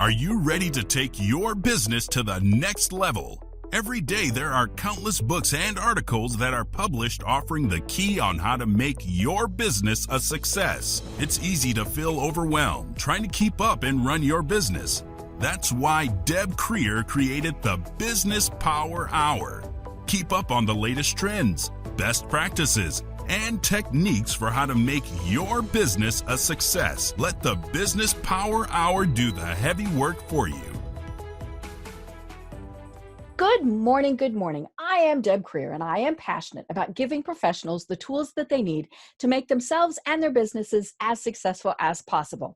Are you ready to take your business to the next level? Every day there are countless books and articles that are published offering the key on how to make your business a success. It's easy to feel overwhelmed trying to keep up and run your business. That's why Deb Creer created the Business Power Hour. Keep up on the latest trends, best practices, and techniques for how to make your business a success. Let the Business Power Hour do the heavy work for you. Good morning, good morning. I am Deb Creer, and I am passionate about giving professionals the tools that they need to make themselves and their businesses as successful as possible.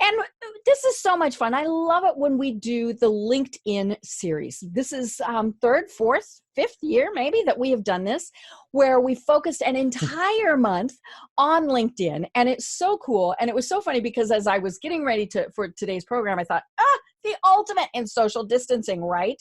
And this is so much fun. I love it when we do the LinkedIn series. This is third, fourth, fifth year maybe that we have done this, where we focused an entire month on LinkedIn. And it's so cool. And it was so funny because as I was getting ready for today's program, I thought, the ultimate in social distancing, right?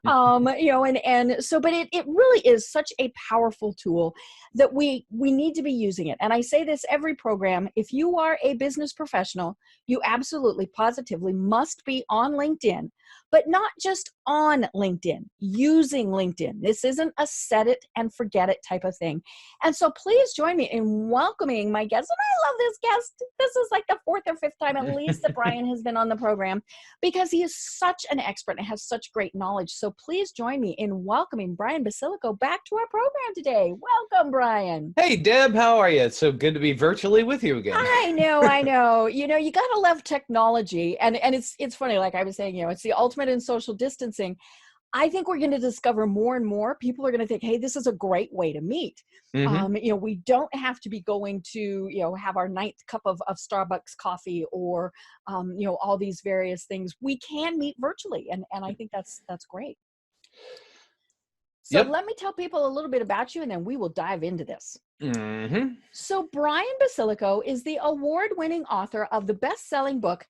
But it really is such a powerful tool that we need to be using it. And I say this every program, if you are a business professional, you absolutely, positively must be on LinkedIn, but not just on LinkedIn, using LinkedIn. This isn't a set it and forget it type of thing. And so please join me in welcoming my guest. And I love this guest. This is like the fourth or fifth time at least that Brian has been on the program, because he is such an expert and has such great knowledge. So please join me in welcoming Brian Basilico back to our program today. Welcome, Brian. Hey, Deb, how are you? It's so good to be virtually with you again. I know. You got to love technology. And it's funny, like I was saying, it's the ultimate in social distancing. I think we're going to discover more and more people are going to think, hey, this is a great way to meet. Mm-hmm. We don't have to be going to, have our ninth cup of Starbucks coffee or, all these various things. We can meet virtually. And I think that's great. So Let me tell people a little bit about you, and then we will dive into this. Mm-hmm. So Brian Basilico is the award-winning author of the best-selling book,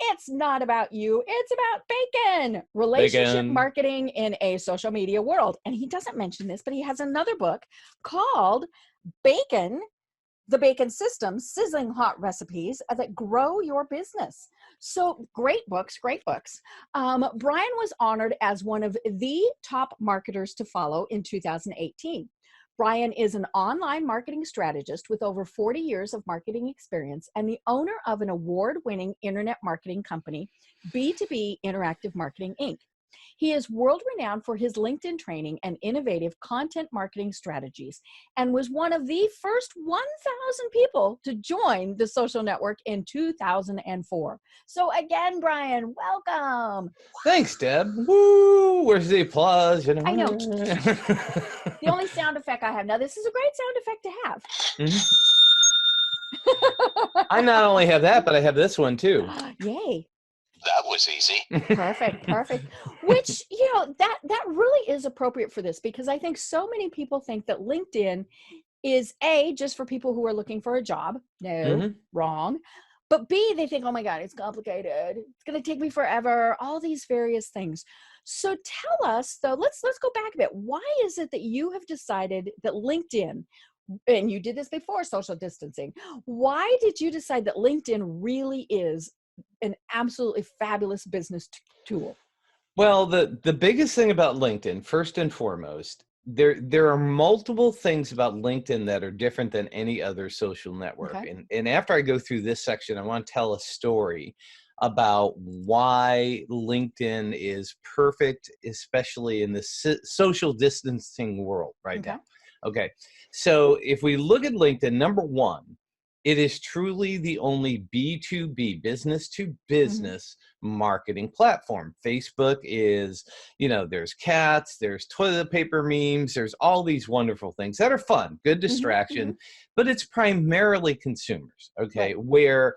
It's Not About You, It's About Bacon, Relationship Marketing in a Social Media World. And he doesn't mention this, but he has another book called Bacon, The Bacon System, Sizzling Hot Recipes That Grow Your Business. So great books. Brian was honored as one of the top marketers to follow in 2018. Brian is an online marketing strategist with over 40 years of marketing experience and the owner of an award-winning internet marketing company, B2B Interactive Marketing, Inc. He is world-renowned for his LinkedIn training and innovative content marketing strategies, and was one of the first 1,000 people to join the social network in 2004. So again, Brian, welcome. Thanks, Deb. Woo! Where's the applause? I know. The only sound effect I have. Now, this is a great sound effect to have. Mm-hmm. I not only have that, but I have this one too. Yay. That was easy. Perfect. Which, that really is appropriate for this, because I think so many people think that LinkedIn is just for people who are looking for a job. No, wrong. But B, they think, oh my God, it's complicated. It's going to take me forever. All these various things. So tell us though, let's go back a bit. Why is it that you have decided that LinkedIn, and you did this before social distancing, why did you decide that LinkedIn really is an absolutely fabulous business tool? Well, the biggest thing about LinkedIn, first and foremost, there are multiple things about LinkedIn that are different than any other social network. Okay. And after I go through this section, I want to tell a story about why LinkedIn is perfect, especially in the social distancing world right now. Okay. So if we look at LinkedIn, number one, it is truly the only B2B, business to business marketing platform. Facebook is, there's cats, there's toilet paper memes, there's all these wonderful things that are fun, good distraction, but it's primarily consumers, okay? Right. Where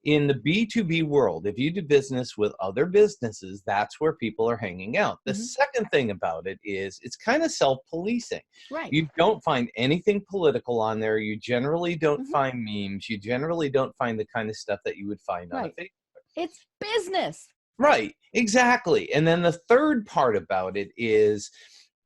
in the B2B world, if you do business with other businesses, that's where people are hanging out. The second thing about it is it's kind of self-policing. Right. You don't find anything political on there. You generally don't find memes. You generally don't find the kind of stuff that you would find on Facebook. It's business. Right, exactly. And then the third part about it is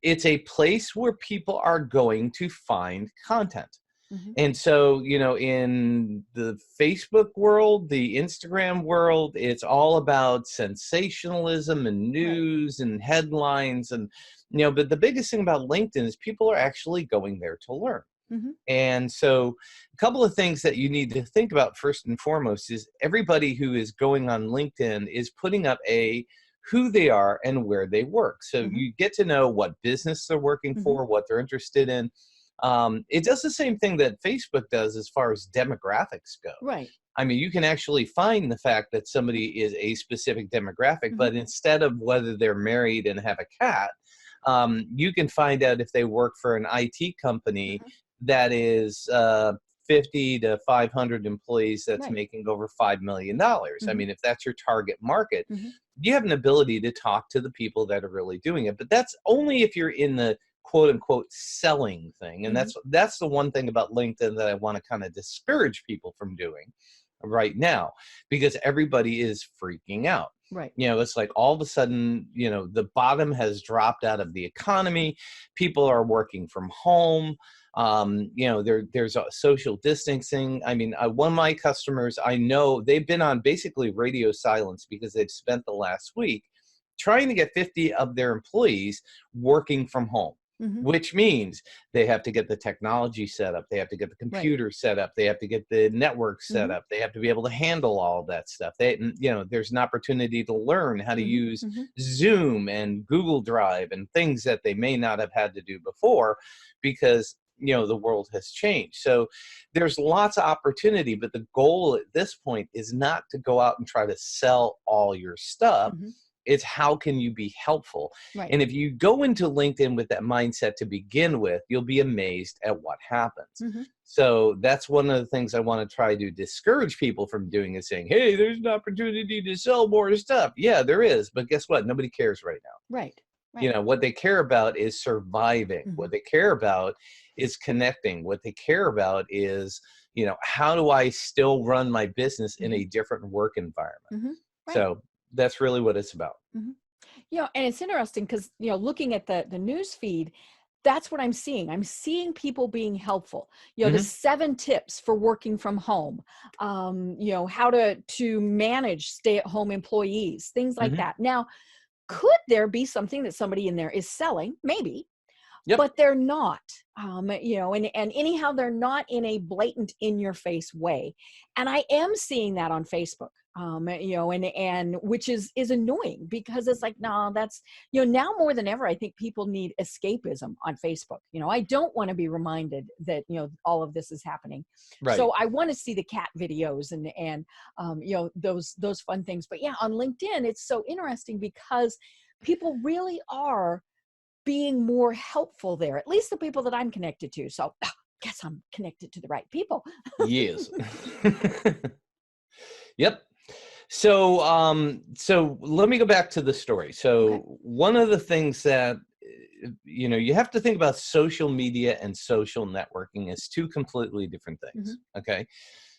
it's a place where people are going to find content. Mhm. And so, in the Facebook world, the Instagram world, it's all about sensationalism and Right. news and headlines. And, but the biggest thing about LinkedIn is people are actually going there to learn. Mhm. And so, a couple of things that you need to think about first and foremost is everybody who is going on LinkedIn is putting up who they are and where they work. So Mhm. you get to know what business they're working Mhm. for, what they're interested in. It does the same thing that Facebook does as far as demographics go. Right. I mean, you can actually find the fact that somebody is a specific demographic, Mhm. but instead of whether they're married and have a cat, you can find out if they work for an IT company Mhm. that is 50 to 500 employees that's Right. making over $5 million. I Mhm. mean, if that's your target market, Mhm. you have an ability to talk to the people that are really doing it. But that's only if you're in the quote unquote selling thing. And Mhm. that's the one thing about LinkedIn that I want to kind of discourage people from doing right now, because everybody is freaking out. Right. It's like all of a sudden, the bottom has dropped out of the economy. People are working from home. There's a social distancing. I mean, one of my customers, I know they've been on basically radio silence because they've spent the last week trying to get 50 of their employees working from home, Mhm. which means they have to get the technology set up. They have to get the Right. computer set up. They have to get the network set Mhm. up. They have to be able to handle all of that stuff. There's an opportunity to learn how to Mhm. use Mhm. Zoom and Google Drive and things that they may not have had to do before because the world has changed. So there's lots of opportunity, but the goal at this point is not to go out and try to sell all your stuff. Mhm. It's how can you be helpful? Right. And if you go into LinkedIn with that mindset to begin with, you'll be amazed at what happens. Mhm. So that's one of the things I want to try to discourage people from doing, is saying, hey, there's an opportunity to sell more stuff. Yeah, there is. But guess what? Nobody cares right now. Right. Right. What they care about is surviving. Mhm. What they care about is connecting. What they care about is, how do I still run my business in Mhm. a different work environment? Mhm. Right. So that's really what it's about. Mhm. And it's interesting because, looking at the news feed, that's what I'm seeing. I'm seeing people being helpful. The Hmm. 7 tips for working from home, how to manage stay-at-home employees, things like Hmm. that. Now, could there be something that somebody in there is selling? Maybe, Yep. but they're not. And anyhow, they're not in a blatant, in your face way. And I am seeing that on Facebook. And which is annoying, because it's like, no, that's, now more than ever, I think people need escapism on Facebook. I don't want to be reminded that, all of this is happening. Right. So I want to see the cat videos and those fun things. But yeah, on LinkedIn, it's so interesting because people really are being more helpful there, at least the people that I'm connected to. So guess I'm connected to the right people. Yes. Yep. So let me go back to the story. Okay. So one of the things that you have to think about social media and social networking as two completely different things. Hmm. Okay.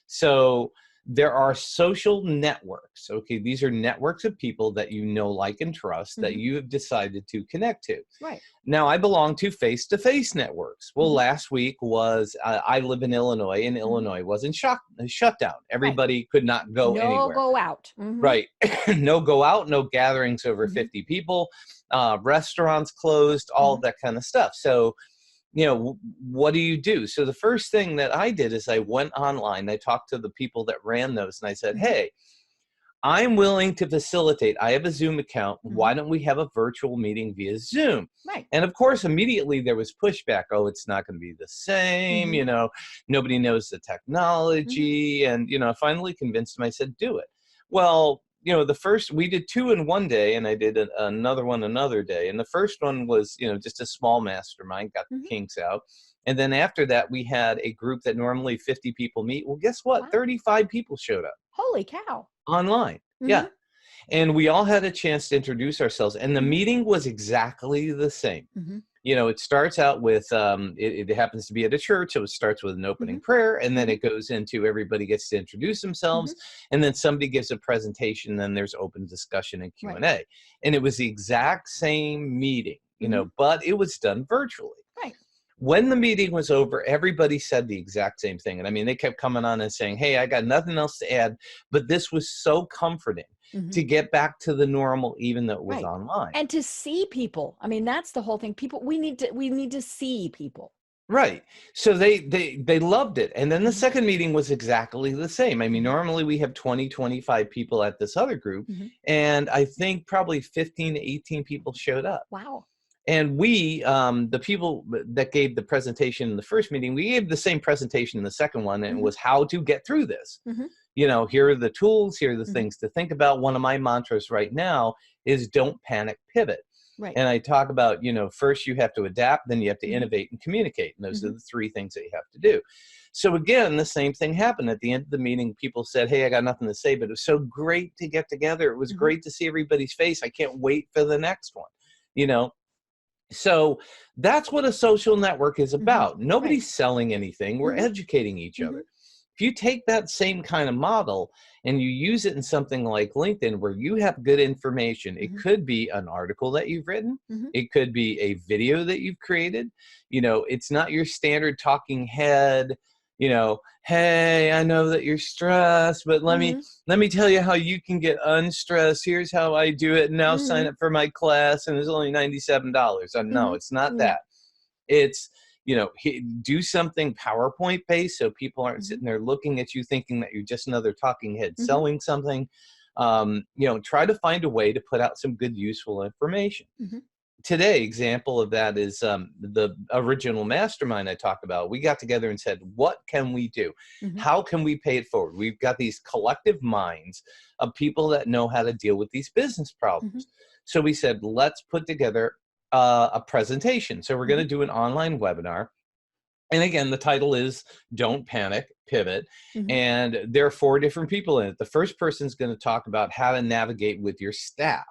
So there are social networks. Okay. These are networks of people that you know, like, and trust that Hmm. you have decided to connect to. Right. Now, I belong to face-to-face networks. Well, Hmm. last week was, I live in Illinois, and Hmm. Illinois was in shutdown. Right. Everybody could not go No anywhere. go out. Hmm. Right. No go out, no gatherings over Hmm. 50 people, restaurants closed, all of Hmm. that kind of stuff. So, what do you do? So the first thing that I did is I went online. I talked to the people that ran those, and I said, Hmm. hey, I'm willing to facilitate. I have a Zoom account. Hmm. Why don't we have a virtual meeting via Zoom? Right. And of course, immediately there was pushback. Oh, it's not going to be the same. Hmm. Nobody knows the Hmm. technology. And, I finally convinced them. I said, do it. Well, we did 2 in one day, and I did another one another day. And the first one was, just a small mastermind, got the Hmm. kinks out. And then after that, we had a group that normally 50 people meet. Well, guess what? Wow. 35 people showed up Holy cow. online. Yeah. Hmm. And we all had a chance to introduce ourselves. And the Hmm. meeting was exactly the same. Hmm. It starts out with, it happens to be at a church. So it starts with an Hmm. opening prayer, and then Hmm. it goes into everybody gets to introduce Hmm. themselves. And then somebody gives a presentation. Then there's open discussion and Right. Q&A. And it was the exact same meeting, Hmm. but it was done virtually. Right. When the meeting was over, everybody said the exact same thing. And I mean, they kept coming on and saying, hey, I got nothing else to add, but this was so comforting to get back to the normal, even though it was Right. online. And to see people. I mean, that's the whole thing. People, we need to see people. Right. So they loved it. And then the second meeting was exactly the same. I mean, normally we have 20, 25 people at this other group, and I think probably 15 to 18 people showed up. Wow. And we, the people that gave the presentation in the first meeting, we gave the same presentation in the second one, and it was how to get through this. You know, here are the tools, here are the things to think about. One of my mantras right now is don't panic, pivot. Right. And I talk about, you know, first you have to adapt, then you have to innovate and communicate. And those are the three things that you have to do. So again, the same thing happened at the end of the meeting. People said, hey, I got nothing to say, but it was so great to get together. It was great to see everybody's face. I can't wait for the next one, you know? So that's what a social network is about. Nobody's selling anything. We're educating each other. If you take that same kind of model and you use it in something like LinkedIn, where you have good information, it could be an article that you've written. It could be a video that you've created. You know, it's not your standard talking head, you know, hey, I know that you're stressed, but let me tell you how you can get unstressed. Here's how I do it. Now sign up for my class, and it's only $97. No, it's not that. It's, you know, do something PowerPoint based, so people aren't sitting there looking at you thinking that you're just another talking head selling something. You know, try to find a way to put out some good, useful information. Today, example of that is the original mastermind I talked about. We got together and said, what can we do? How can we pay it forward? We've got these collective minds of people that know how to deal with these business problems. So we said, let's put together a presentation. So we're going to do an online webinar. And again, the title is Don't Panic, Pivot. And there are 4 different people in it. The first person is going to talk about how to navigate with your staff.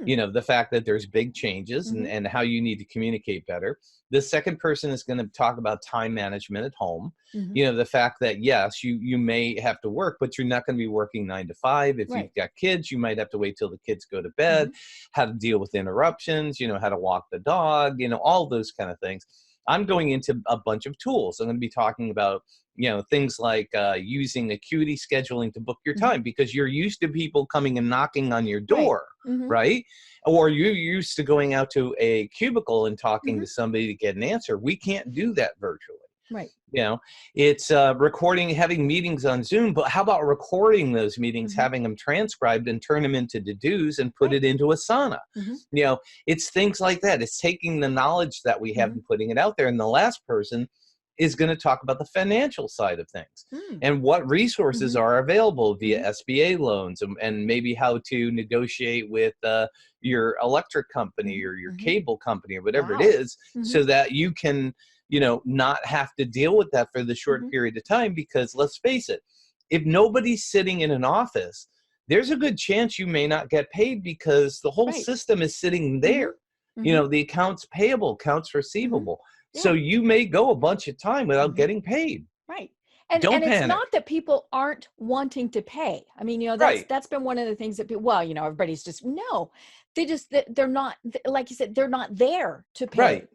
You know, the fact that there's big changes and how you need to communicate better. The second person is going to talk about time management at home. You know, the fact that, yes, you may have to work, but you're not going to be working 9 to 5. If you've got kids, you might have to wait till the kids go to bed, how to deal with interruptions, you know, how to walk the dog, you know, all those kind of things. I'm going into a bunch of tools. I'm going to be talking about, you know, things like using Acuity scheduling to book your time, because you're used to people coming and knocking on your door, right? Or you're used to going out to a cubicle and talking to somebody to get an answer. We can't do that virtually. Right. You know, it's recording, having meetings on Zoom, but how about recording those meetings, having them transcribed and turn them into to-dos and put it into Asana? You know, it's things like that. It's taking the knowledge that we have and putting it out there. And the last person is going to talk about the financial side of things and what resources are available via SBA loans, and maybe how to negotiate with your electric company or your cable company or whatever it is, so that you can, you know, not have to deal with that for the short period of time. Because let's face it, if nobody's sitting in an office, there's a good chance you may not get paid, because the whole system is sitting there. You know, the accounts payable, accounts receivable. So you may go a bunch of time without getting paid. Right. And Don't it's panic. not that people aren't wanting to pay. I mean, you know, that's been one of the things that people, well, you know, everybody's just, no, they're not, like you said, they're not there to pay. Right.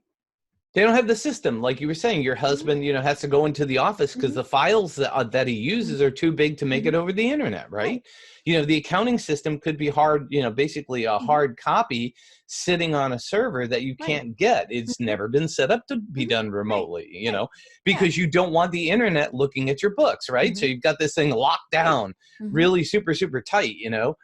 They don't have the system. Like you were saying, your husband, you know, has to go into the office because the files that he uses are too big to make it over the internet, right? You know, the accounting system could be hard, you know, basically a hard copy sitting on a server that you can't get. It's never been set up to be done remotely, you know, because you don't want the internet looking at your books, right? So you've got this thing locked down really super, super tight, you know.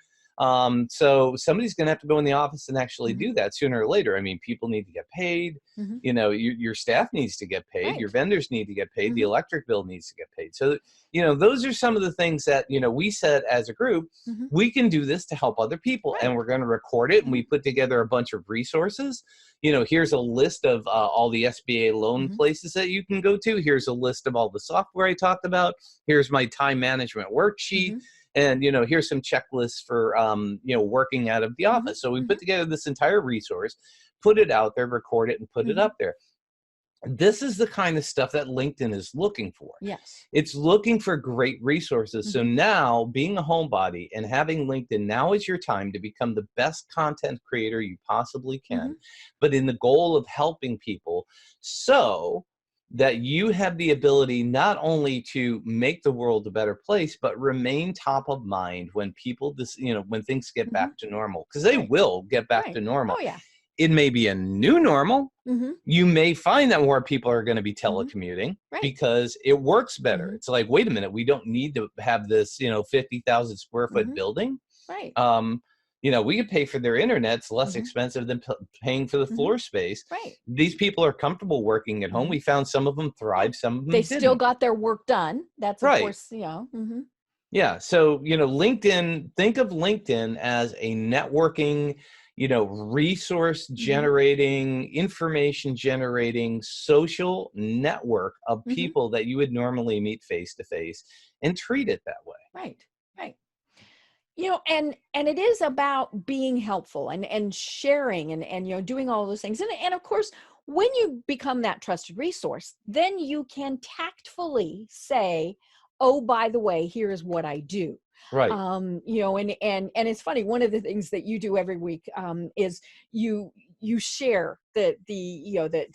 So somebody's going to have to go in the office and actually do that sooner or later. I mean, people need to get paid. You know, your staff needs to get paid. Your vendors need to get paid. The electric bill needs to get paid. So, you know, those are some of the things that, you know, we said as a group, we can do this to help other people, and we're going to record it. And we put together a bunch of resources. You know, here's a list of all the SBA loan places that you can go to. Here's a list of all the software I talked about. Here's my time management worksheet. And, you know, here's some checklists for, you know, working out of the office. So we put together this entire resource, put it out there, record it, and put it up there. This is the kind of stuff that LinkedIn is looking for. Yes. It's looking for great resources. So Mm-hmm. now, being a homebody and having LinkedIn, now is your time to become the best content creator you possibly can, Mm-hmm. but in the goal of helping people, so that you have the ability not only to make the world a better place, but remain top of mind when people, when things get Mm-hmm. back to normal, because they Right. will get back to Right. normal. Oh, yeah. It may be a new normal. Mm-hmm. You may find that more people are going to be Mm-hmm. telecommuting Right. because it works better. Mm-hmm. It's like, wait a minute, we don't need to have this, 50,000 square foot Mm-hmm. building. Right. We could pay for their internet. It's less Mm-hmm. expensive than paying for the Mm-hmm. floor space. Right. These people are comfortable working at home. Mm-hmm. We found some of them Yeah. thrived, some of They them still didn't. got their work done. That's, of Right. course, mm-hmm. Yeah. So, LinkedIn, think of LinkedIn as a networking, resource Mm-hmm. generating, information generating social network of Mm-hmm. people that you would normally meet face to face, and treat it that way. Right. Right. And it is about being helpful and sharing and doing all those things. And of course, when you become that trusted resource, then you can tactfully say, oh, by the way, here's what I do. Right. And it's funny, one of the things that you do every week is you share the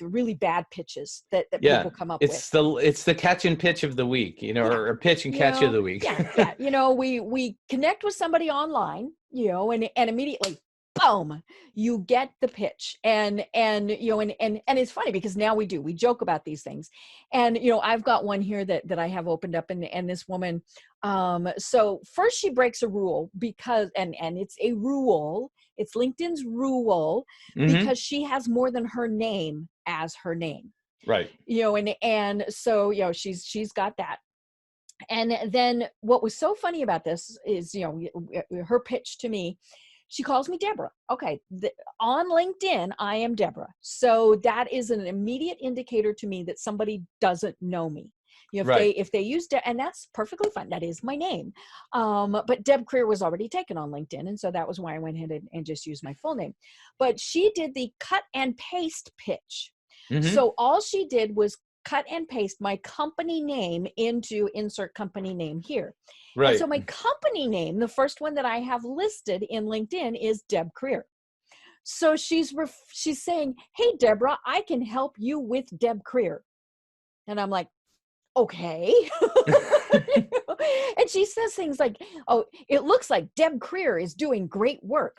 really bad pitches that Yeah. people come up with. It's the catch and pitch of the week, Yeah. or pitch and catch of the week. Yeah. We connect with somebody online, and immediately, boom, you get the pitch. And it's funny because now we joke about these things. And, I've got one here that I have opened up, and this woman, so first she breaks a rule because, and it's a rule, it's LinkedIn's rule, Hmm. because she has more than her name as her name. Right. And so, she's got that. And then what was so funny about this is, her pitch to me, she calls me Deborah. Okay. On LinkedIn, I am Deborah. So that is an immediate indicator to me that somebody doesn't know me. Right. If they use and that's perfectly fine. That is my name. But Deb Creer was already taken on LinkedIn. And so that was why I went ahead and just used my full name. But she did the cut and paste pitch. Hmm. So all she did was cut and paste my company name into insert company name here. Right. And so my company name, the first one that I have listed in LinkedIn, is Deb Creer. So she's saying, hey, Deborah, I can help you with Deb Creer. And I'm like, okay. And she says things like, oh, it looks like Deb Creer is doing great work.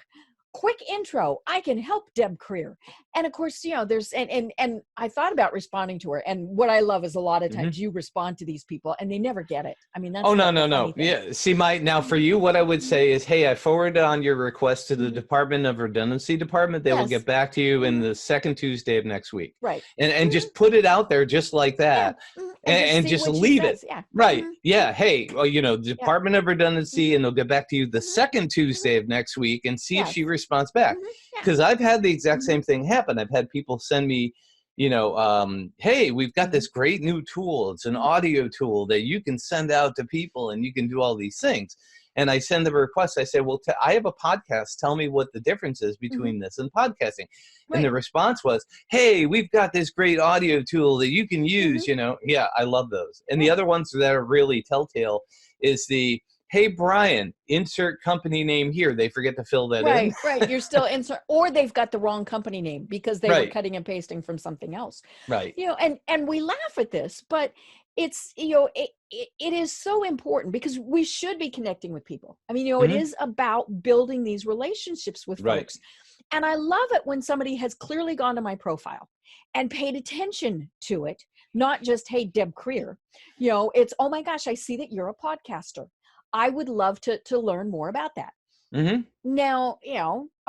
Quick intro, I can help Deb Creer. And of course, there's, and I thought about responding to her. And what I love is a lot of times you respond to these people and they never get it. I mean, that's no. funny thing. Yeah. See, now for you, what I would say is, hey, I forwarded on your request to the Department of Redundancy Department. They will get back to you in the second Tuesday of next week. Right. And just put it out there just like that. Yeah. And just leave it. Yeah. Right. Yeah. Hey, well, Department of Redundancy, and they'll get back to you the second Tuesday of next week and see if she responds back. Because I've had the exact same thing happen. I've had people send me, hey, we've got this great new tool. It's an audio tool that you can send out to people and you can do all these things. And I send them a request. I say, well, I have a podcast. Tell me what the difference is between this and podcasting. Right. And the response was, hey, we've got this great audio tool that you can use, Yeah, I love those. And the other ones that are really telltale is the, hey, Brian, insert company name here. They forget to fill that in. Right. You're still insert, or they've got the wrong company name because they were cutting and pasting from something else. Right. And we laugh at this, but it's, it is so important because we should be connecting with people. I mean, it is about building these relationships with folks. And I love it when somebody has clearly gone to my profile and paid attention to it, not just, hey, Deb Creer, it's, oh my gosh, I see that you're a podcaster. I would love to learn more about that. Now,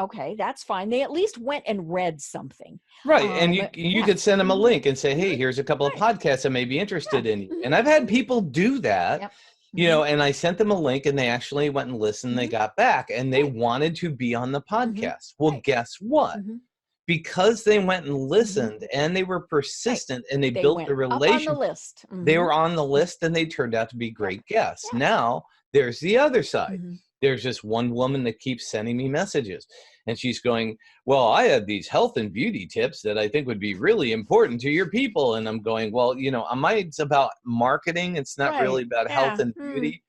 okay, that's fine. They at least went and read something. Right. And you could send them a link and say, hey, here's a couple of podcasts I may be interested in. And I've had people do that, and I sent them a link and they actually went and listened. They got back and they wanted to be on the podcast. Well, guess what? Because they went and listened and they were persistent and they built the relationship. Up on the list. They were on the list and they turned out to be great guests. Now there's the other side. There's just one woman that keeps sending me messages. And she's going, well, I have these health and beauty tips that I think would be really important to your people. And I'm going, well, mine's about marketing. It's not really Right. about health Yeah. and beauty.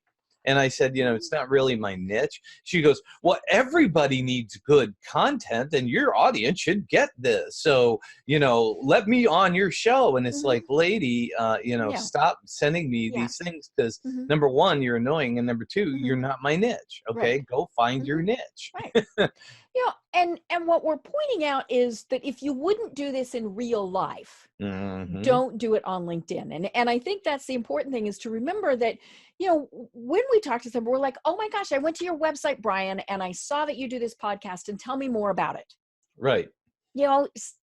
And I said, it's not really my niche. She goes, well, everybody needs good content and your audience should get this. So, let me on your show. And it's like, lady, Yeah. stop sending me these things because number one, you're annoying. And number two, you're not my niche. Okay. Right. Go find your niche. Right. And what we're pointing out is that if you wouldn't do this in real life, don't do it on LinkedIn. And I think that's the important thing, is to remember that, when we talk to someone, we're like, oh my gosh, I went to your website, Brian, and I saw that you do this podcast, and tell me more about it. Right.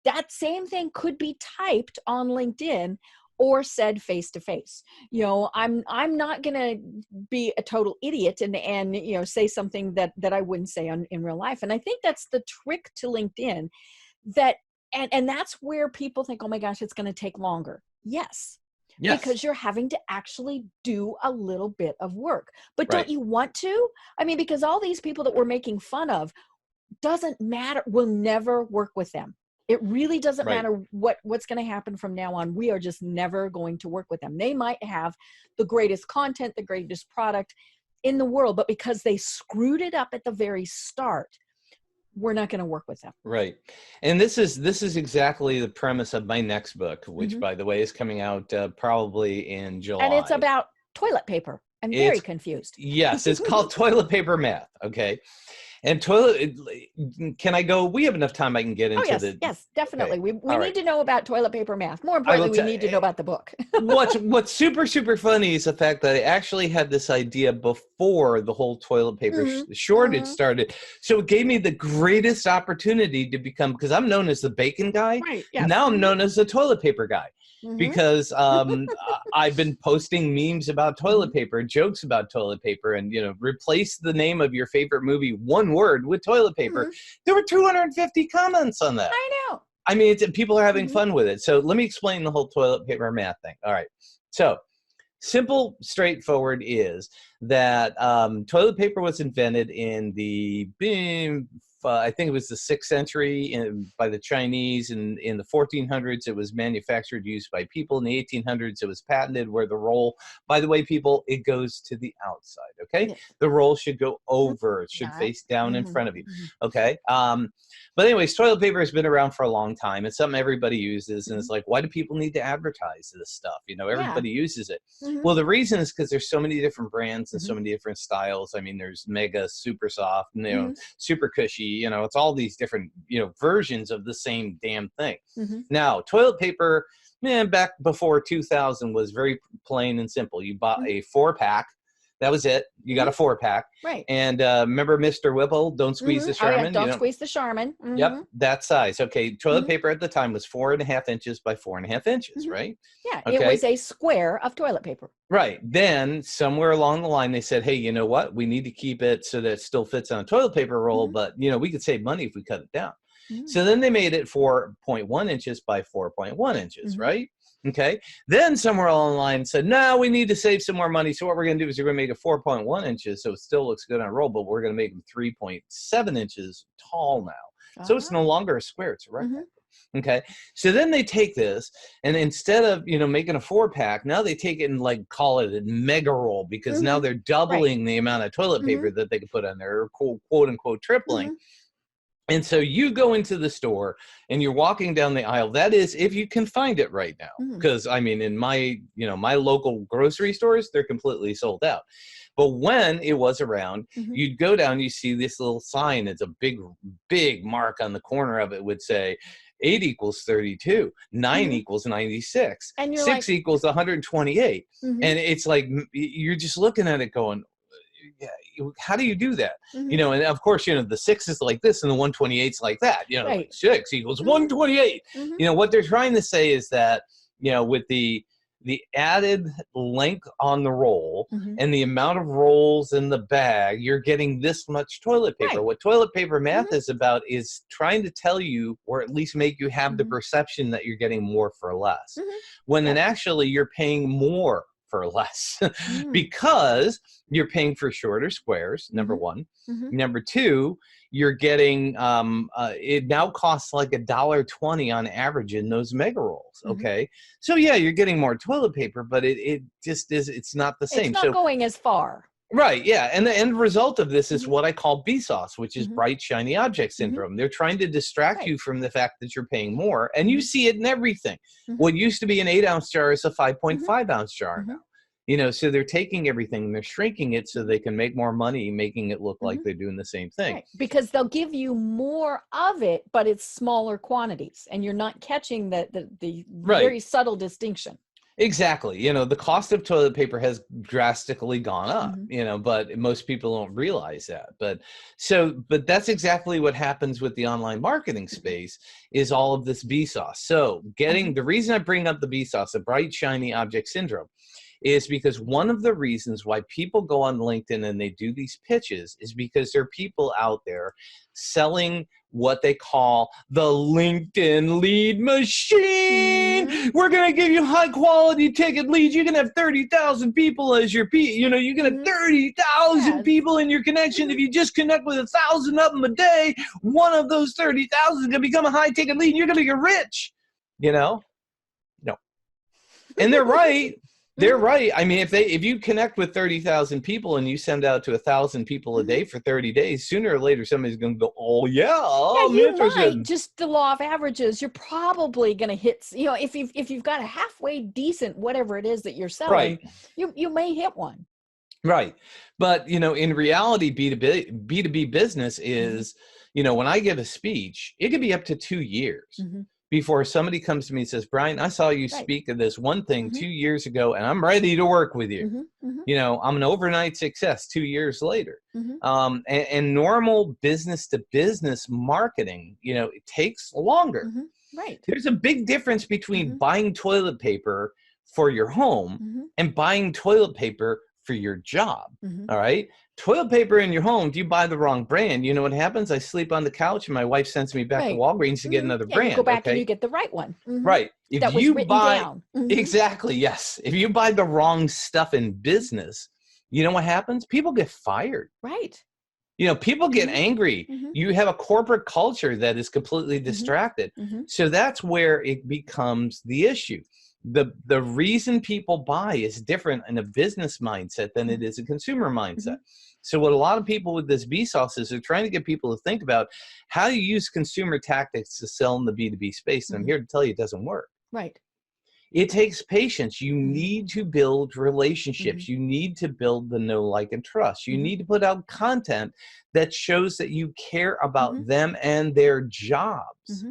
That same thing could be typed on LinkedIn or said face to face. I'm not going to be a total idiot and say something that I wouldn't say in real life. And I think that's the trick to LinkedIn, and that's where people think, oh my gosh, it's going to take longer. Yes. Because you're having to actually do a little bit of work. But don't you want to? I mean, because all these people that we're making fun of, doesn't matter. We'll never work with them. It really doesn't matter what's going to happen from now on. We are just never going to work with them. They might have the greatest content, the greatest product in the world, but because they screwed it up at the very start, we're not going to work with them. Right. And this is exactly the premise of my next book, which by the way is coming out probably in July. And it's about toilet paper. I'm very confused. Yes. It's called Toilet Paper Math. Okay. And can I go? We have enough time I can get into yes, definitely. Okay. We need to know about toilet paper math. More importantly, we need to know about the book. What's super, super funny is the fact that I actually had this idea before the whole toilet paper shortage started. So it gave me the greatest opportunity to become, because I'm known as the bacon guy. Right, yes. Now I'm known as the toilet paper guy. Because I've been posting memes about toilet paper, jokes about toilet paper, and replace the name of your favorite movie one word with toilet paper. There were 250 comments on that. I know. I mean, people are having fun with it. So let me explain the whole toilet paper math thing. All right. So simple, straightforward is that toilet paper was invented in the I think it was the 6th century by the Chinese. In the 1400s, it was manufactured, used by people. In the 1800s, it was patented, where the roll, by the way, people, it goes to the outside, okay? Yes. The roll should go over. It should face down in front of you, okay? But anyways, toilet paper has been around for a long time. It's something everybody uses, and it's like, why do people need to advertise this stuff? Everybody uses it. Well, the reason is because there's so many different brands and so many different styles. I mean, there's mega, super soft, super cushy, it's all these different, versions of the same damn thing. Now, toilet paper, back before 2000 was very plain and simple. You bought a 4-pack. That was it. You got a 4-pack. Right. And remember Mr. Whipple, don't squeeze the Charmin? Don't squeeze the Charmin. Yep, that size. Okay, toilet paper at the time was 4.5 inches by 4.5 inches, right? Yeah, okay. It was a square of toilet paper. Right. Then somewhere along the line, they said, hey, you know what? We need to keep it so that it still fits on a toilet paper roll, but, we could save money if we cut it down. So then they made it 4.1 inches by 4.1 inches, right? Okay. Then somewhere along the line said, no, we need to save some more money. So what we're going to do is we're going to make it 4.1 inches. So it still looks good on a roll, but we're going to make them 3.7 inches tall now. So it's no longer a square. It's a rectangle. Okay. So then they take this, and instead of, making a 4-pack, now they take it and call it a mega roll, because now they're doubling the amount of toilet paper that they can put on there, or quote unquote tripling. And so you go into the store and you're walking down the aisle. That is, if you can find it right now. Because I mean, in my, my local grocery stores, they're completely sold out. But when it was around, you'd go down, you see this little sign. It's a big, big mark on the corner of it would say 8 equals 32, 9 equals 96, and 6 equals 128. And it's like, you're just looking at it going, how do you do that? And of course, the 6 is like this and the 128 is like that, 6 equals 128. What they're trying to say is that, with the added length on the roll and the amount of rolls in the bag, you're getting this much toilet paper. What toilet paper math is about is trying to tell you, or at least make you have the perception that you're getting more for less. When then actually you're paying more for less Mm. because you're paying for shorter squares, number one. Mm-hmm. Number two, you're getting it now costs like $1.20 on average in those mega rolls. Mm-hmm. Okay, so yeah, you're getting more toilet paper, but it just is, it's not the It's same. not So going as far. right, yeah, and the end result of this is Mm-hmm. what I call BSOS, which is Mm-hmm. bright shiny object Mm-hmm. syndrome. They're trying to distract Right. you from the fact that you're paying more, and you Mm-hmm. see it in everything. Mm-hmm. What used to be an 8-ounce jar is a 5.5-ounce jar Mm-hmm. now. So they're taking everything and they're shrinking it so they can make more money, making it look like Mm-hmm. they're doing the same thing. Right. Because they'll give you more of it, but it's smaller quantities, and you're not catching the Right. very subtle distinction. Exactly. The cost of toilet paper has drastically gone up, Mm-hmm. but most people don't realize that. But that's exactly what happens with the online marketing space is all of this BSOS. So Mm-hmm. the reason I bring up the BSOS, the bright, shiny object syndrome, is because one of the reasons why people go on LinkedIn and they do these pitches is because there are people out there selling what they call the LinkedIn lead machine. Mm-hmm. We're going to give you high quality ticket leads. You can have 30,000 people as your you can have 30,000 Yes. people in your connection. If you just connect with 1,000 of them a day, one of those 30,000 can become a high ticket lead and you're going to get rich. No. And they're right. They're right. I mean, if you connect with 30,000 people and you send out to 1,000 people a day for 30 days, sooner or later somebody's going to go, oh yeah, I'm you interested. might, just the law of averages, you're probably going to hit, if you've got a halfway decent whatever it is that you're selling, Right. you may hit one. Right. But, in reality, B2B business is, when I give a speech, it could be up to 2 years before somebody comes to me and says, Brian, I saw you speak of this one thing 2 years ago, and I'm ready to work with you. I'm an overnight success 2 years later. And normal business to business marketing, it takes longer. Right. There's a big difference between buying toilet paper for your home and buying toilet paper for your job. All right. Toilet paper in your home, if you buy the wrong brand, you know what happens? I sleep on the couch and my wife sends me back to Walgreens to get another brand. You go back and you get the right one. Right. If that was you written buy down. exactly, yes. If you buy the wrong stuff in business, you know what happens? People get fired. Right. People get angry. You have a corporate culture that is completely distracted. So that's where it becomes the issue. The reason people buy is different in a business mindset than it is a consumer mindset. So what a lot of people with this BSOS is they're trying to get people to think about how you use consumer tactics to sell in the B2B space. And I'm here to tell you it doesn't work. Right. It takes patience. You need to build relationships. You need to build the know, like, and trust. You need to put out content that shows that you care about them and their jobs,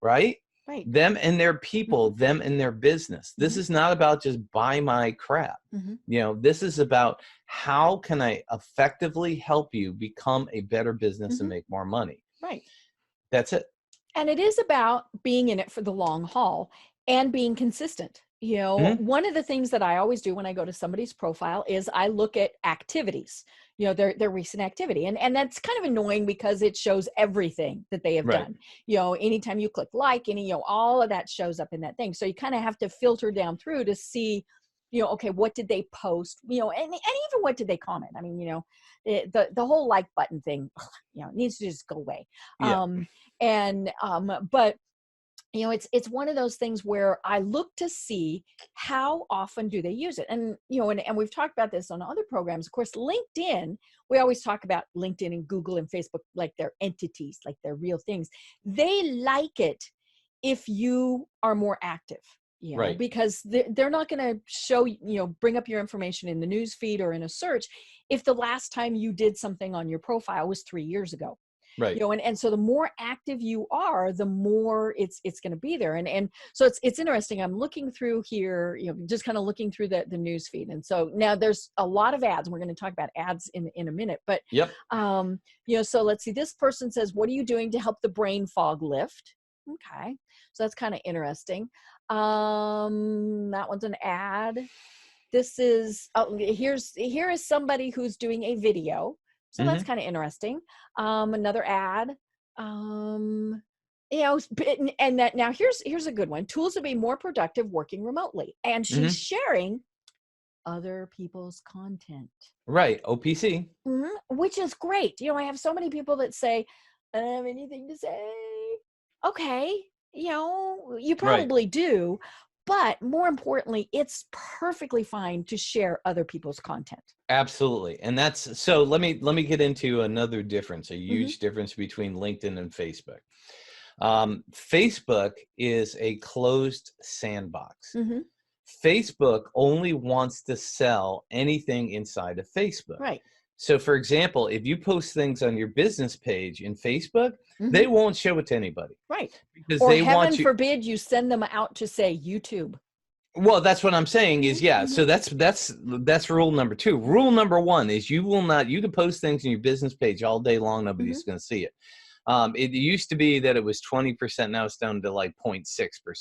right? Right. Them and their people, them and their business. This is not about just buy my crap. This is about how can I effectively help you become a better business and make more money. Right. That's it. And it is about being in it for the long haul and being consistent. One of the things that I always do when I go to somebody's profile is I look at activities, their recent activity. And that's kind of annoying because it shows everything that they have done. Anytime you click like, all of that shows up in that thing. So you kind of have to filter down through to see, okay, what did they post, and even what did they comment? I mean, the whole like button thing, it needs to just go away. Yeah. But it's one of those things where I look to see how often do they use it. And, and we've talked about this on other programs. Of course, LinkedIn, we always talk about LinkedIn and Google and Facebook like they're entities, like they're real things. They like it if you are more active, right. because they're not going to show, bring up your information in the news feed or in a search if the last time you did something on your profile was 3 years ago. Right. And so the more active you are, the more it's going to be there. And so it's interesting. I'm looking through here, just kind of looking through the news feed. And so now there's a lot of ads. We're going to talk about ads in a minute, but, so let's see, this person says, what are you doing to help the brain fog lift? Okay. So that's kind of interesting. That one's an ad. This is, here is somebody who's doing a video. So that's kind of interesting. Another ad, and that now here's a good one. Tools to be more productive working remotely. And she's sharing other people's content. Right. OPC. Which is great. I have so many people that say, I don't have anything to say. Okay. You Right. probably do, but more importantly, it's perfectly fine to share other people's content. Absolutely. And that's, so let me get into another difference, a Mm-hmm. huge difference between LinkedIn and Facebook. Facebook is a closed sandbox. Mm-hmm. Facebook only wants to sell anything inside of Facebook. Right. So for example, if you post things on your business page in Facebook, Mm-hmm. they won't show it to anybody. Right. Because Or they heaven want you. forbid you send them out to say YouTube. Well, that's what I'm saying is, yeah. Mm-hmm. So that's rule number 2. Rule number 1 is you can post things in your business page all day long. Nobody's going to see it. It used to be that it was 20%. Now it's down to like 0.6%.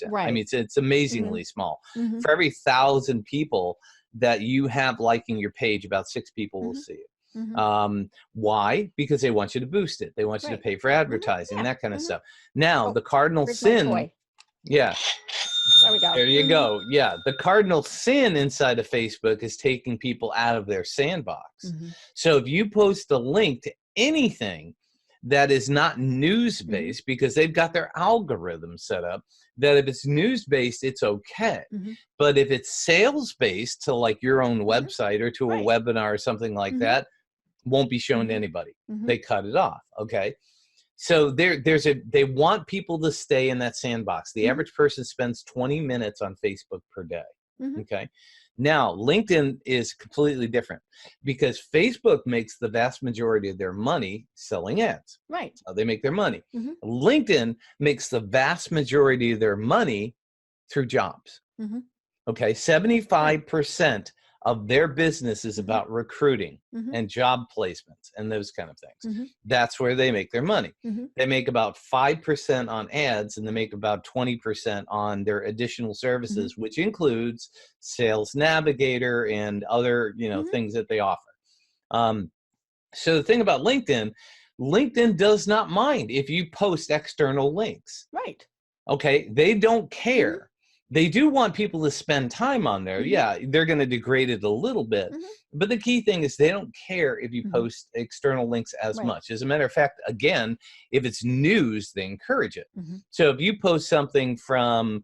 Right. I mean, it's amazingly small. Mm-hmm. For every 1,000 people that you have liking your page, about 6 people will see it. Mm-hmm. Why? Because they want you to boost it. They want you to pay for advertising, that kind of stuff. Now, the cardinal sin. Yeah. There we go. There you go. Yeah. The cardinal sin inside of Facebook is taking people out of their sandbox. So if you post a link to anything that is not news-based, because they've got their algorithm set up, that if it's news-based, it's okay. But if it's sales-based to like your own website or to a webinar or something like that, won't be shown to anybody. They cut it off. Okay. So they want people to stay in that sandbox. The average person spends 20 minutes on Facebook per day. Okay. Now, LinkedIn is completely different because Facebook makes the vast majority of their money selling ads. Right. That's how they make their money. LinkedIn makes the vast majority of their money through jobs. Okay. 75% of their business is about recruiting and job placements and those kind of things. That's where they make their money. They make about 5% on ads, and they make about 20% on their additional services, which includes Sales Navigator and other, things that they offer. So the thing about LinkedIn does not mind if you post external links. Right. Okay. They don't care. They do want people to spend time on there. Yeah, they're going to degrade it a little bit. But the key thing is they don't care if you post external links as much. As a matter of fact, again, if it's news, they encourage it. So if you post something from,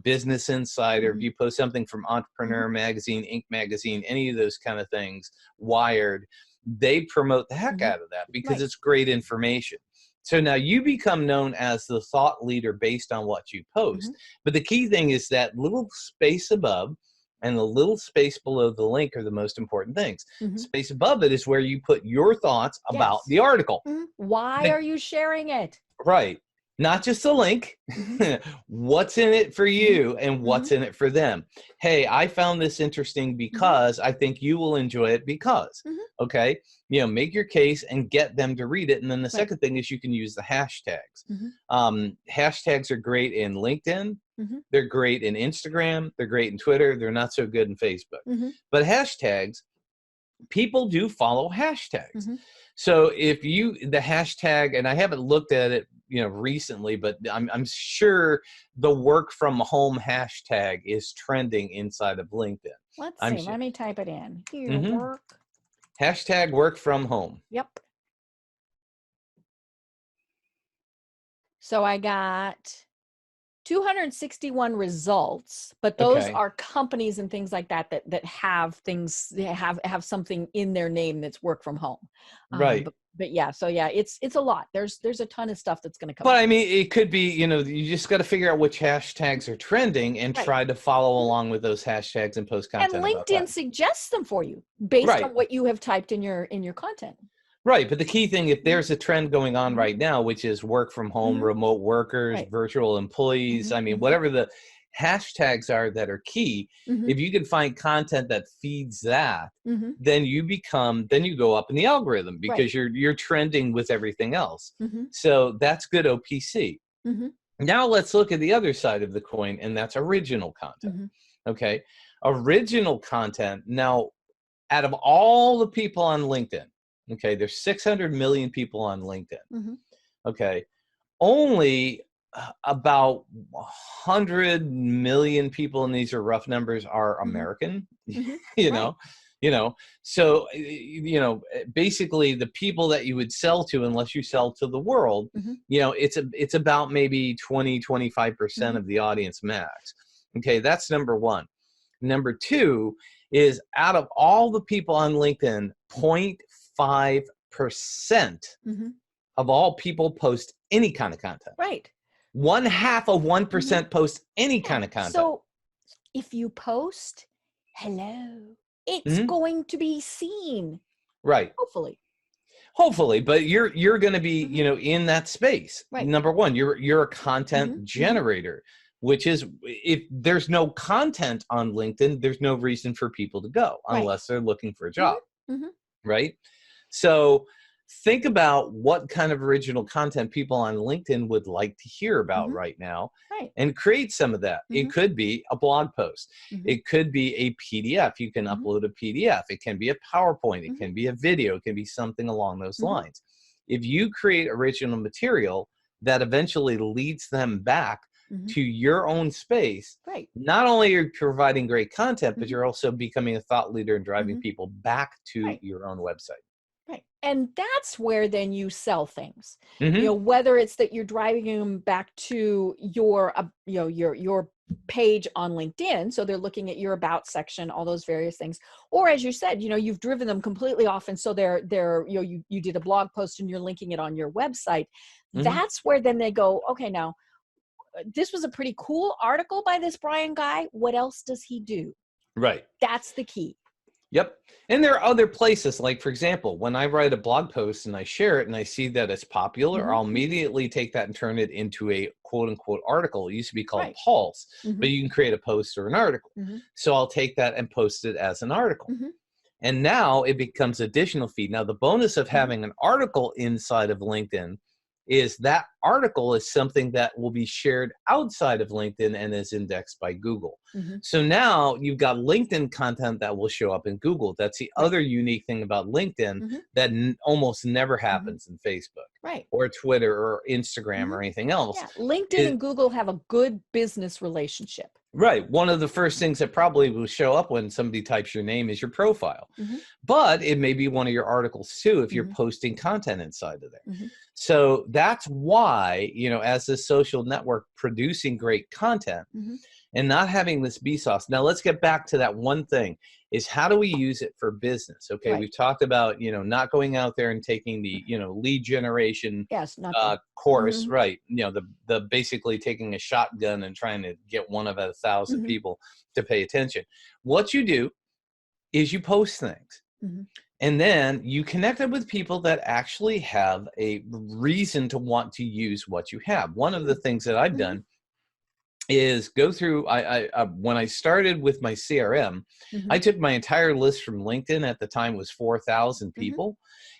Business Insider, if you post something from Entrepreneur Magazine, Inc. Magazine, any of those kind of things, Wired, they promote the heck out of that because it's great information. So now you become known as the thought leader based on what you post. But the key thing is that little space above and the little space below the link are the most important things. Space above it is where you put your thoughts about the article. Why are you sharing it? Right. Not just a link. What's in it for you and what's in it for them? Hey, I found this interesting because I think you will enjoy it because. Okay. Make your case and get them to read it. And then the second thing is you can use the hashtags. Hashtags are great in LinkedIn. They're great in Instagram. They're great in Twitter. They're not so good in Facebook. But hashtags, people do follow hashtags. So if the hashtag, and I haven't looked at it, recently, but I'm sure the work from home hashtag is trending inside of LinkedIn. Let's see. Let me type it in. Here, work. Hashtag work from home. Yep. So I got 261 results, but those are companies and things like that have things, they have something in their name that's work from home. Right. But yeah, so yeah, it's a lot. There's a ton of stuff that's going to come. But I mean, it could be, you just got to figure out which hashtags are trending and try to follow along with those hashtags and post content. And LinkedIn suggests them for you based on what you have typed in your content. Right. But the key thing, if there's a trend going on right now, which is work from home, remote workers, virtual employees, I mean, whatever the hashtags are that are key, if you can find content that feeds that, then you go up in the algorithm because you're trending with everything else. So that's good OPC. Now let's look at the other side of the coin, and that's original content. Okay. Original content. Now, out of all the people on LinkedIn, okay, there's 600 million people on LinkedIn. Okay. Only about 100 million people, and these are rough numbers, are American. Mhm. you Right. know you know so basically the people that you would sell to, unless you sell to the world, Mhm. it's about maybe 20-25% Mhm. of the audience max. Okay, that's number one. Number two is, out of all the people on LinkedIn, 0.5% Mhm. of all people post any kind of content. Right. One half of Mhm. 1% post any Yeah. kind of content. So if you post, hello, it's Mhm. going to be seen, Right. hopefully. Hopefully, but you're going to be, Mhm. in that space. Right. Number one, you're a content Mhm. Mhm. generator, which is, if there's no content on LinkedIn, there's no reason for people to go Right. unless they're looking for a Mhm. job, Mhm. right? So think about what kind of original content people on LinkedIn would like to hear about Mhm. right now, Right. and create some of that. It Mhm. could be a blog post. Mhm. It could be a PDF. You can Mhm. upload a PDF. It can be a PowerPoint. It Mhm. can be a video. It can be something along those Mhm. lines. If you create original material that eventually leads them back Mhm. to your own space, Right. not only are you providing great content, but Mhm. you're also becoming a thought leader and driving Mhm. people back to Right. your own website. Right. And that's where then you sell things. Hmm. Whether it's that you're driving them back to your, your page on LinkedIn, so they're looking at your about section, all those various things, or as you said, you've driven them completely off, and so they're you did a blog post and you're linking it on your website. Hmm. That's where then they go, okay, now this was a pretty cool article by this Brian guy. What else does he do? Right. That's the key. Yep. And there are other places, like, for example, when I write a blog post and I share it and I see that it's popular, Mhm. I'll Mhm. immediately take that and turn it into a quote unquote article. It used to be called Right. Pulse, but Mhm. you can create a post or an article. Mhm. So I'll take that and post it as an article. Mhm. And now it becomes additional feed. Now, the bonus of Mhm. having an article inside of LinkedIn is that article is something that will be shared outside of LinkedIn and is indexed by Google. Mhm. So now you've got LinkedIn content that will show up in Google. That's the Right. other unique thing about LinkedIn Mhm. that almost never Mhm. happens in Facebook Right. or Twitter or Instagram Mhm. or anything else. Yeah, LinkedIn Is and Google have a good business relationship. right. One of the first things that probably will show up when somebody types your name is your profile. Mhm. But it may be one of your articles too if you're Mhm. posting content inside of there. Mhm. So that's why, as a social network, producing great content Mhm. and not having this B sauce. Now let's get back to that one thing, is how do we use it for business? Okay, Right. we've talked about, not going out there and taking the, lead generation Yes, not good. course, Mhm. right? The basically taking a shotgun and trying to get one of 1,000 Mhm. people to pay attention. What you do is you post things. Mhm. And then you connected with people that actually have a reason to want to use what you have. One of the Mm. things that I've Mhm. done is go through. When I started with my CRM, I Mhm. took my entire list from LinkedIn. At the time was 4,000 Mhm. people,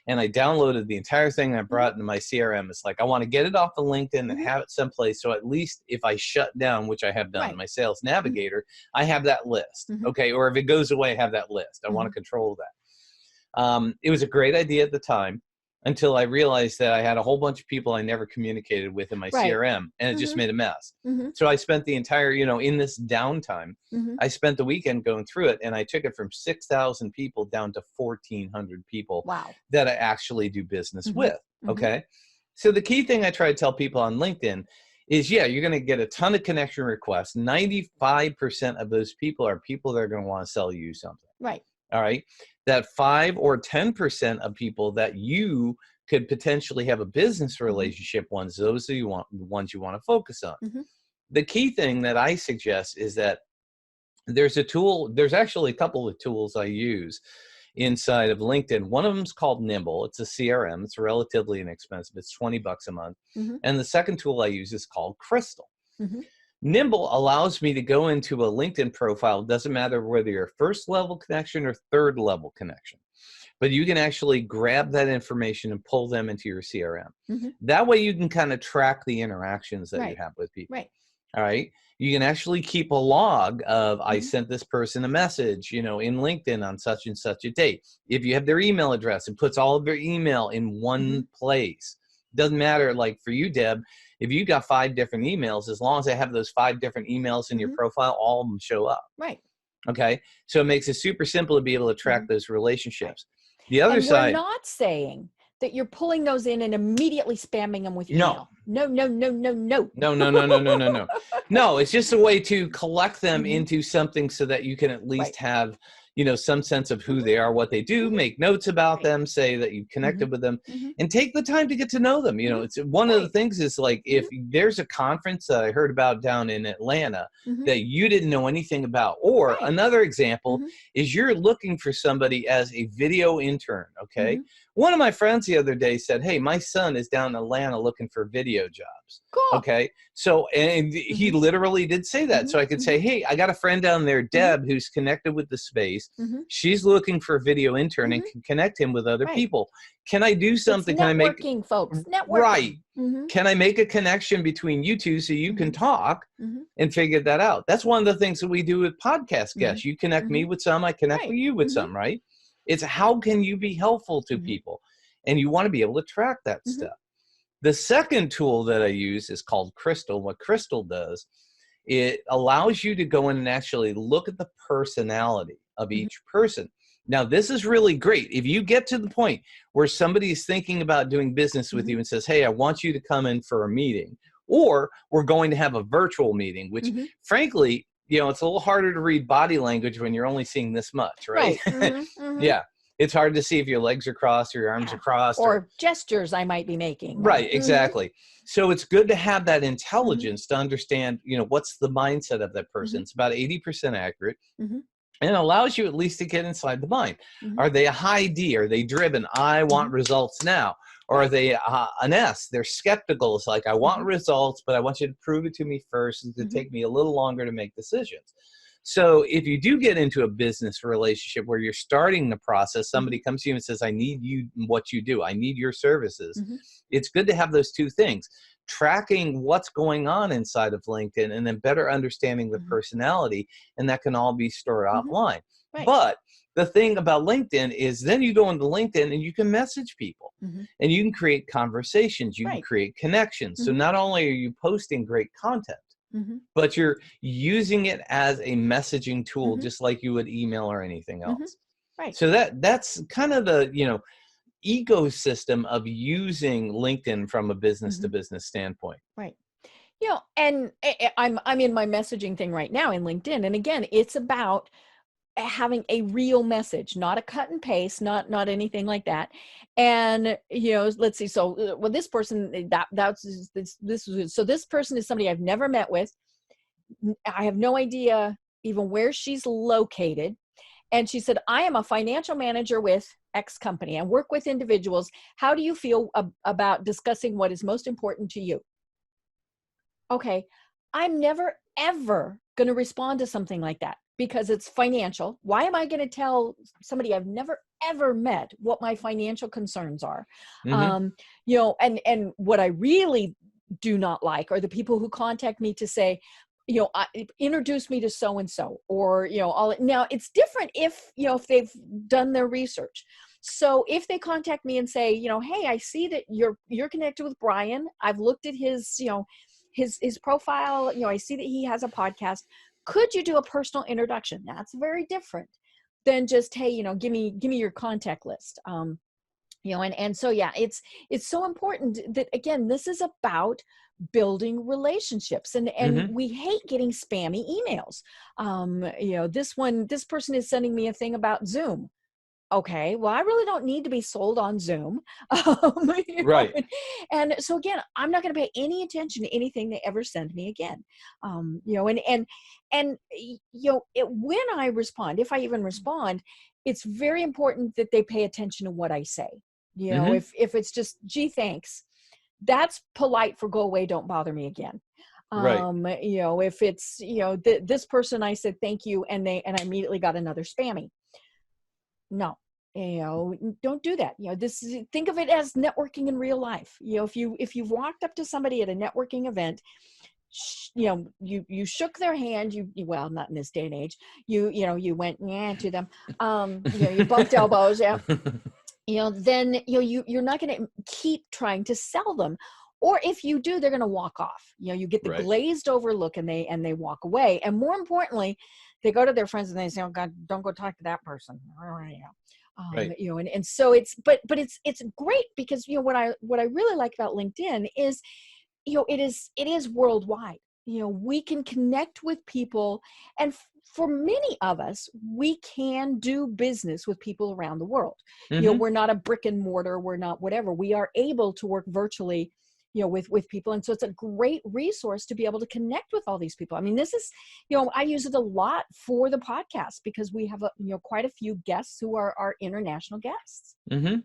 and I downloaded the entire thing and I Mhm. brought it into my CRM. It's like I want to get it off of LinkedIn and Mhm. have it someplace, so at least if I shut down, which I have done, Right. my Sales Mhm. Navigator, I have that list. Mhm. Okay, or if it goes away, I have that list. I want to Mhm. control that. It was a great idea at the time until I realized that I had a whole bunch of people I never communicated with in my Right. CRM, and it just Mhm. made a mess. Mhm. So I spent the entire, in this downtime, Mhm. I spent the weekend going through it, and I took it from 6,000 people down to 1,400 people Wow. that I actually do business Mhm. with. Mhm. Okay. So the key thing I try to tell people on LinkedIn is, yeah, you're going to get a ton of connection requests. 95% of those people are people that are going to want to sell you something. Right. All right. That 5 or 10% of people that you could potentially have a business Mhm. relationship ones, those are the ones you want to focus on. Mhm. The key thing that I suggest is that there's actually a couple of tools I use inside of LinkedIn. One of them is called Nimble. It's a CRM. It's relatively inexpensive. It's $20 a month. Mhm. And the second tool I use is called Crystal. Mhm. Nimble allows me to go into a LinkedIn profile. It doesn't matter whether you're a first level connection or third level connection, but you can actually grab that information and pull them into your CRM. Mhm. That way you can kind of track the interactions that you Right. have with people. Right. All right. You can actually keep a log of, I Mhm. sent this person a message, in LinkedIn on such and such a date. If you have their email address, it puts all of their email in Mhm. one place. Doesn't matter, like for you, Deb, if you got 5 different emails, as long as I have those 5 different emails in your profile, all of them show up. Right. Okay. So it makes it super simple to be able to track those relationships. The other And side. we're not saying that you're pulling those in and immediately spamming them with No. email. No, no, no, no, no. No, no, no, no, no, no, no. No, it's just a way to collect them into something so that you can at least have, you know, some sense of who they are, what they do, make notes about them, say that you've connected with them, and take the time to get to know them. You know, it's one of the things is like, if there's a conference that I heard about down in Atlanta that you didn't know anything about, or another example is you're looking for somebody as a video intern. Okay. One of my friends the other day said, hey, my son is down in Atlanta looking for video jobs. Cool. Okay. So, and he literally did say that. So I could say, hey, I got a friend down there, Deb, who's connected with the space. She's looking for a video intern and can connect him with other people. Can I do something? It's can I make networking, folks? Networking. Right. Can I make a connection between you two so you can talk and figure that out? That's one of the things that we do with podcast guests. You connect me with some, I connect with you with some, right? It's how can you be helpful to people? And you want to be able to track that stuff. The second tool that I use is called Crystal. What Crystal does, it allows you to go in and actually look at the personality of each person. Now, this is really great. If you get to the point where somebody is thinking about doing business with you and says, hey, I want you to come in for a meeting, or we're going to have a virtual meeting, which frankly, you know, it's a little harder to read body language when you're only seeing this much, right? Yeah. It's hard to see if your legs are crossed or your arms are crossed. Or gestures I might be making. Right, exactly. So it's good to have that intelligence to understand, you know, what's the mindset of that person. It's about 80% accurate. And it allows you at least to get inside the mind. Are they a high D? Are they driven? I want results now. Or are they an S? They're skeptical. It's like, I want results, but I want you to prove it to me first. It's going to take me a little longer to make decisions. So if you do get into a business relationship where you're starting the process, somebody comes to you and says, I need you, what you do. I need your services. It's good to have those two things. Tracking what's going on inside of LinkedIn and then better understanding the personality. And that can all be stored offline. But the thing about LinkedIn is then you go into LinkedIn and you can message people and you can create conversations. You can create connections. So not only are you posting great content, but you're using it as a messaging tool, just like you would email or anything else. So that's kind of the, you know, ecosystem of using LinkedIn from a business to business standpoint. You know, and I'm in my messaging thing right now in LinkedIn. And again, it's about having a real message, not a cut and paste, not anything like that. And, you know, let's see. So, well, this person, so this person is somebody I've never met with. I have no idea even where she's located. And she said, I am a financial manager with X company and work with individuals. How do you feel about discussing what is most important to you? Okay. I'm never, ever going to respond to something like that because it's financial. Why am I going to tell somebody I've never, ever met what my financial concerns are? You know, and what I really do not like are the people who contact me to say, you know, introduce me to so-and-so, or, you know, now it's different if, you know, if they've done their research. So if they contact me and say, you know, hey, I see that you're connected with Brian. I've looked at his, you know, his profile, you know, I see that he has a podcast. Could you do a personal introduction? That's very different than just, hey, you know, give me your contact list. You know, and so, yeah, it's so important that, again, this is about building relationships, and we hate getting spammy emails. You know, this person is sending me a thing about Zoom. Okay, well, I really don't need to be sold on Zoom. You know? And so again, I'm not going to pay any attention to anything they ever send me again. You know, and you know, when I respond, if I even respond, it's very important that they pay attention to what I say. You know, if it's just, gee, thanks, that's polite for go away, don't bother me again. You know, if it's, you know, this person, I said thank you, and I immediately got another spammy. No, you know, don't do that. You know, think of it as networking in real life. You know, if you've walked up to somebody at a networking event, you know, you shook their hand, you well, not in this day and age, you know, you went to them, you know, you bumped elbows, you know, then, you know, you're not going to keep trying to sell them. Or if you do, they're going to walk off. You get the Right. glazed over look, and they walk away. And more importantly, they go to their friends and they say, "Oh God, don't go talk to that person." Right. And so it's great because what I really like about LinkedIn is it is worldwide. We can connect with people, and for many of us, we can do business with people around the world. Mm-hmm. We're not a brick and mortar, we're not whatever. We are able to work virtually, with people. And so it's a great resource to be able to connect with all these people. I mean, this is, I use it a lot for the podcast because we have quite a few guests who are our international guests. Mm-hmm.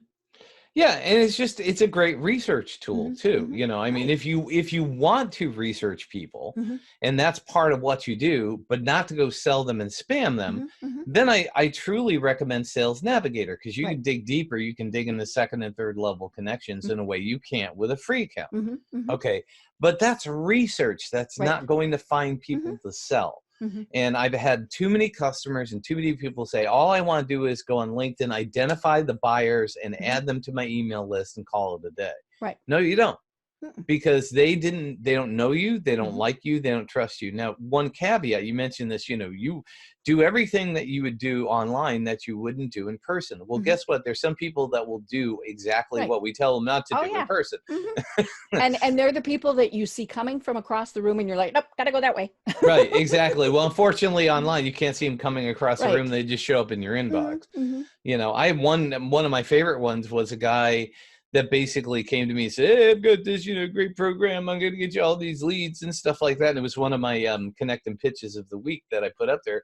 Yeah, and it's a great research tool too. I mean, Right. if you want to research people, Mm-hmm. and that's part of what you do, but not to go sell them and spam them, Mm-hmm. Mm-hmm. then I truly recommend Sales Navigator, because you Right. can dig deeper. You can dig into second and third level connections in a way you can't with a free account. Mm-hmm. Mm-hmm. Okay, but that's research. That's Right. not going to find Mm-hmm. people to sell. Mm-hmm. And I've had too many customers and too many people say, all I want to do is go on LinkedIn, identify the buyers, and Mm-hmm. add them to my email list and call it a day. Right. No, you don't. Mm-mm. Because they don't know you, they don't Mm-hmm. like you, they don't trust you. Now, one caveat, you mentioned this, you do everything that you would do online that you wouldn't do in person. Well, Mm-hmm. guess what? There's some people that will do exactly Right. what we tell them not to Oh, do yeah. in person. Mm-hmm. And they're the people that you see coming from across the room and you're like, nope, gotta go that way. Right, exactly. Well, unfortunately, online, you can't see them coming across the room. Right. They just show up in your inbox. Mm-hmm. I have one of my favorite ones was a guy that basically came to me and said, "Hey, I've got this, great program. I'm going to get you all these leads and stuff like that." And it was one of my connect and pitches of the week that I put up there.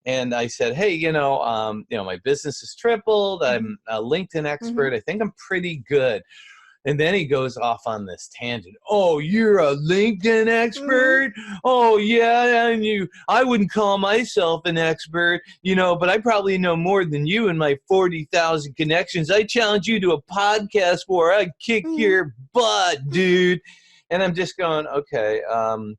And I said, "Hey, my business has tripled. I'm a LinkedIn expert. I think I'm pretty good." And then he goes off on this tangent. "Oh, you're a LinkedIn expert? Oh, yeah, and I wouldn't call myself an expert, but I probably know more than you and my 40,000 connections. I challenge you to a podcast where I kick your butt, dude." And I'm just going, okay,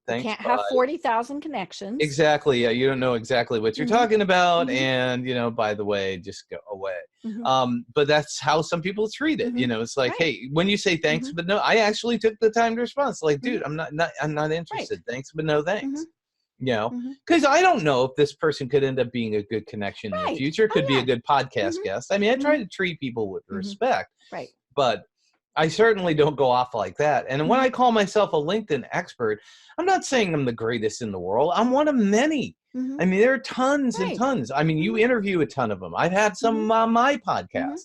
thanks. You can't have 40,000 connections. Exactly. Yeah, you don't know exactly what you're talking about. And, by the way, just go away. But that's how some people treat it. It's like, Right. hey, when you say thanks, but no, I actually took the time to respond. It's like, dude, I'm not interested. Right. Thanks, but no thanks. Because I don't know if this person could end up being a good connection in the Right. future, Oh, could be yeah. a good podcast guest. I mean, I try to treat people with respect, Right. but I certainly don't go off like that. And when I call myself a LinkedIn expert, I'm not saying I'm the greatest in the world. I'm one of many. I mean, there are tons and Right. tons. I mean, you interview a ton of them. I've had some on my podcast.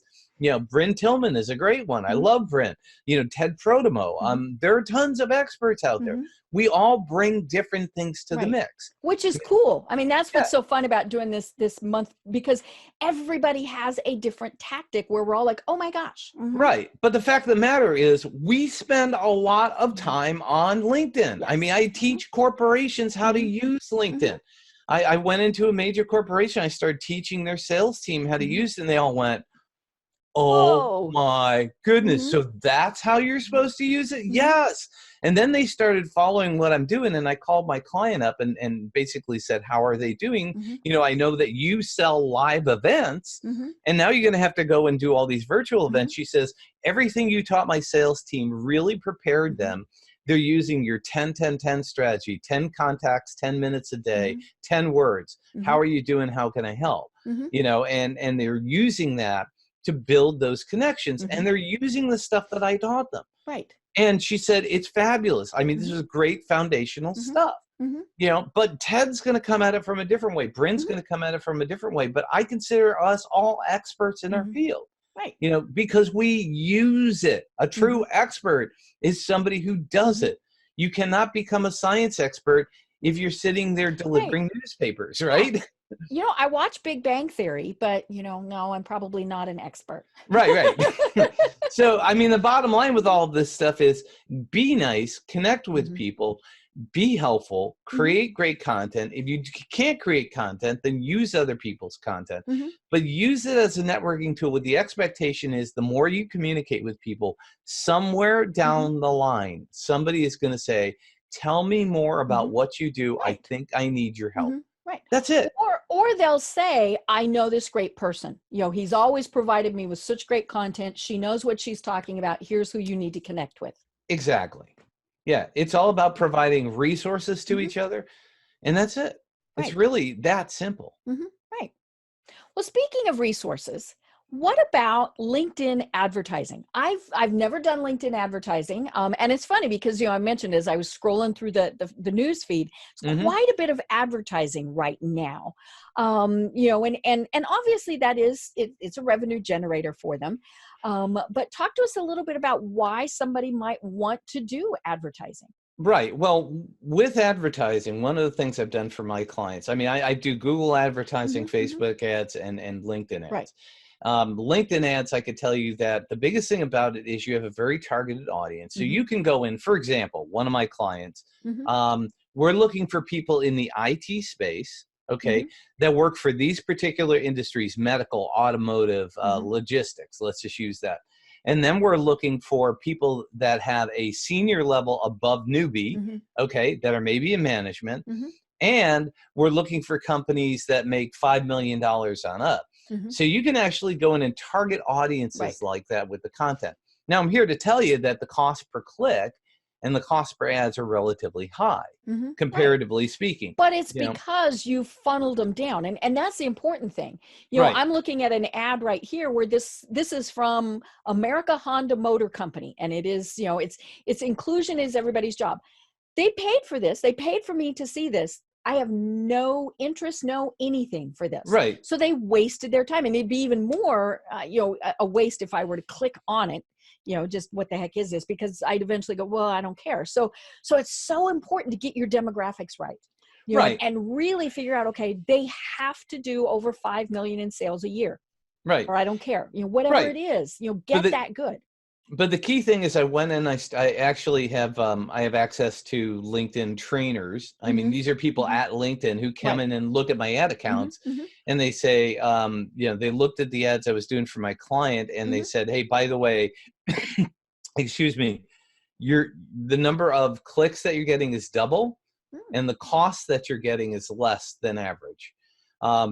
Bryn Tillman is a great one. I love Bryn. Ted Prodemo. There are tons of experts out there. We all bring different things to the Right. mix. Which is cool. I mean, that's what's so fun about doing this month, because everybody has a different tactic where we're all like, oh my gosh. Right. But the fact of the matter is, we spend a lot of time on LinkedIn. Yes. I mean, I teach corporations how to use LinkedIn. I went into a major corporation. I started teaching their sales team how to use it, and they all went, "Oh my goodness. So that's how you're supposed to use it?" Yes. And then they started following what I'm doing. And I called my client up and basically said, "How are they doing? I know that you sell live events, and now you're going to have to go and do all these virtual events." She says, "Everything you taught my sales team really prepared them. They're using your 10-10-10 strategy, 10 contacts, 10 minutes a day, 10 words. How are you doing? How can I help?" And they're using that to build those connections, and they're using the stuff that I taught them. Right. And she said, "It's fabulous. I mean, this is great foundational stuff." But Ted's going to come at it from a different way. Bryn's going to come at it from a different way. But I consider us all experts in our field. Right. Because we use it. A true expert is somebody who does it. You cannot become a science expert if you're sitting there delivering newspapers, right? I watch Big Bang Theory, but no, I'm probably not an expert. Right. So, I mean, the bottom line with all of this stuff is be nice, connect with people, be helpful, create great content. If you can't create content, then use other people's content, but use it as a networking tool with the expectation is the more you communicate with people, somewhere down the line, somebody is going to say, "Tell me more about what you do. Right. I think I need your help." Right. That's it. Or they'll say, "I know this great person. He's always provided me with such great content. She knows what she's talking about. Here's who you need to connect with." Exactly. Yeah, it's all about providing resources to each other, and that's it. It's Right. really that simple. Right. Well, speaking of resources, what about LinkedIn advertising? I've never done LinkedIn advertising, and it's funny because I mentioned as I was scrolling through the news feed, it's Mhm. quite a bit of advertising right now. And obviously that it's a revenue generator for them. But talk to us a little bit about why somebody might want to do advertising. Right. Well, with advertising, one of the things I've done for my clients, I mean, I do Google advertising, Hmm. Facebook ads, and LinkedIn Right. ads. LinkedIn ads, I could tell you that the biggest thing about it is you have a very targeted audience. So Hmm. you can go in, for example, one of my clients, Hmm. we're looking for people in the IT space, okay, Hmm. that work for these particular industries, medical, automotive, Hmm. logistics. Let's just use that. And then we're looking for people that have a senior level above newbie, Hmm. okay, that are maybe in management. Hmm. And we're looking for companies that make $5 million on up. Hmm. So you can actually go in and target audiences Right. like that with the content. Now, I'm here to tell you that the cost per click and the cost per ads are relatively high, Right. comparatively speaking. But it's You know, because you funneled them down. And that's the important thing. right, I'm looking at an ad right here where this is from America Honda Motor Company. And it is, it's inclusion is everybody's job. They paid for this. They paid for me to see this. I have no interest, no anything for this. right, So they wasted their time, and it'd be even more, a waste if I were to click on it. Just what the heck is this? Because I'd eventually go, well, I don't care. So it's so important to get your demographics right. And, right, and really figure out, okay, they have to do over 5 million in sales a year, right, or I don't care. Whatever right. it is, But get that good. the key thing is I went and I actually have I have access to LinkedIn trainers. I mean, Hmm. these are people Hmm. at LinkedIn who come Right. in and look at my ad Hmm. accounts, Hmm. and they say, they looked at the ads I was doing for my client, and they Hmm. said, hey, by the way, excuse me, the number of clicks that you're getting is double, and the cost that you're getting is less than average,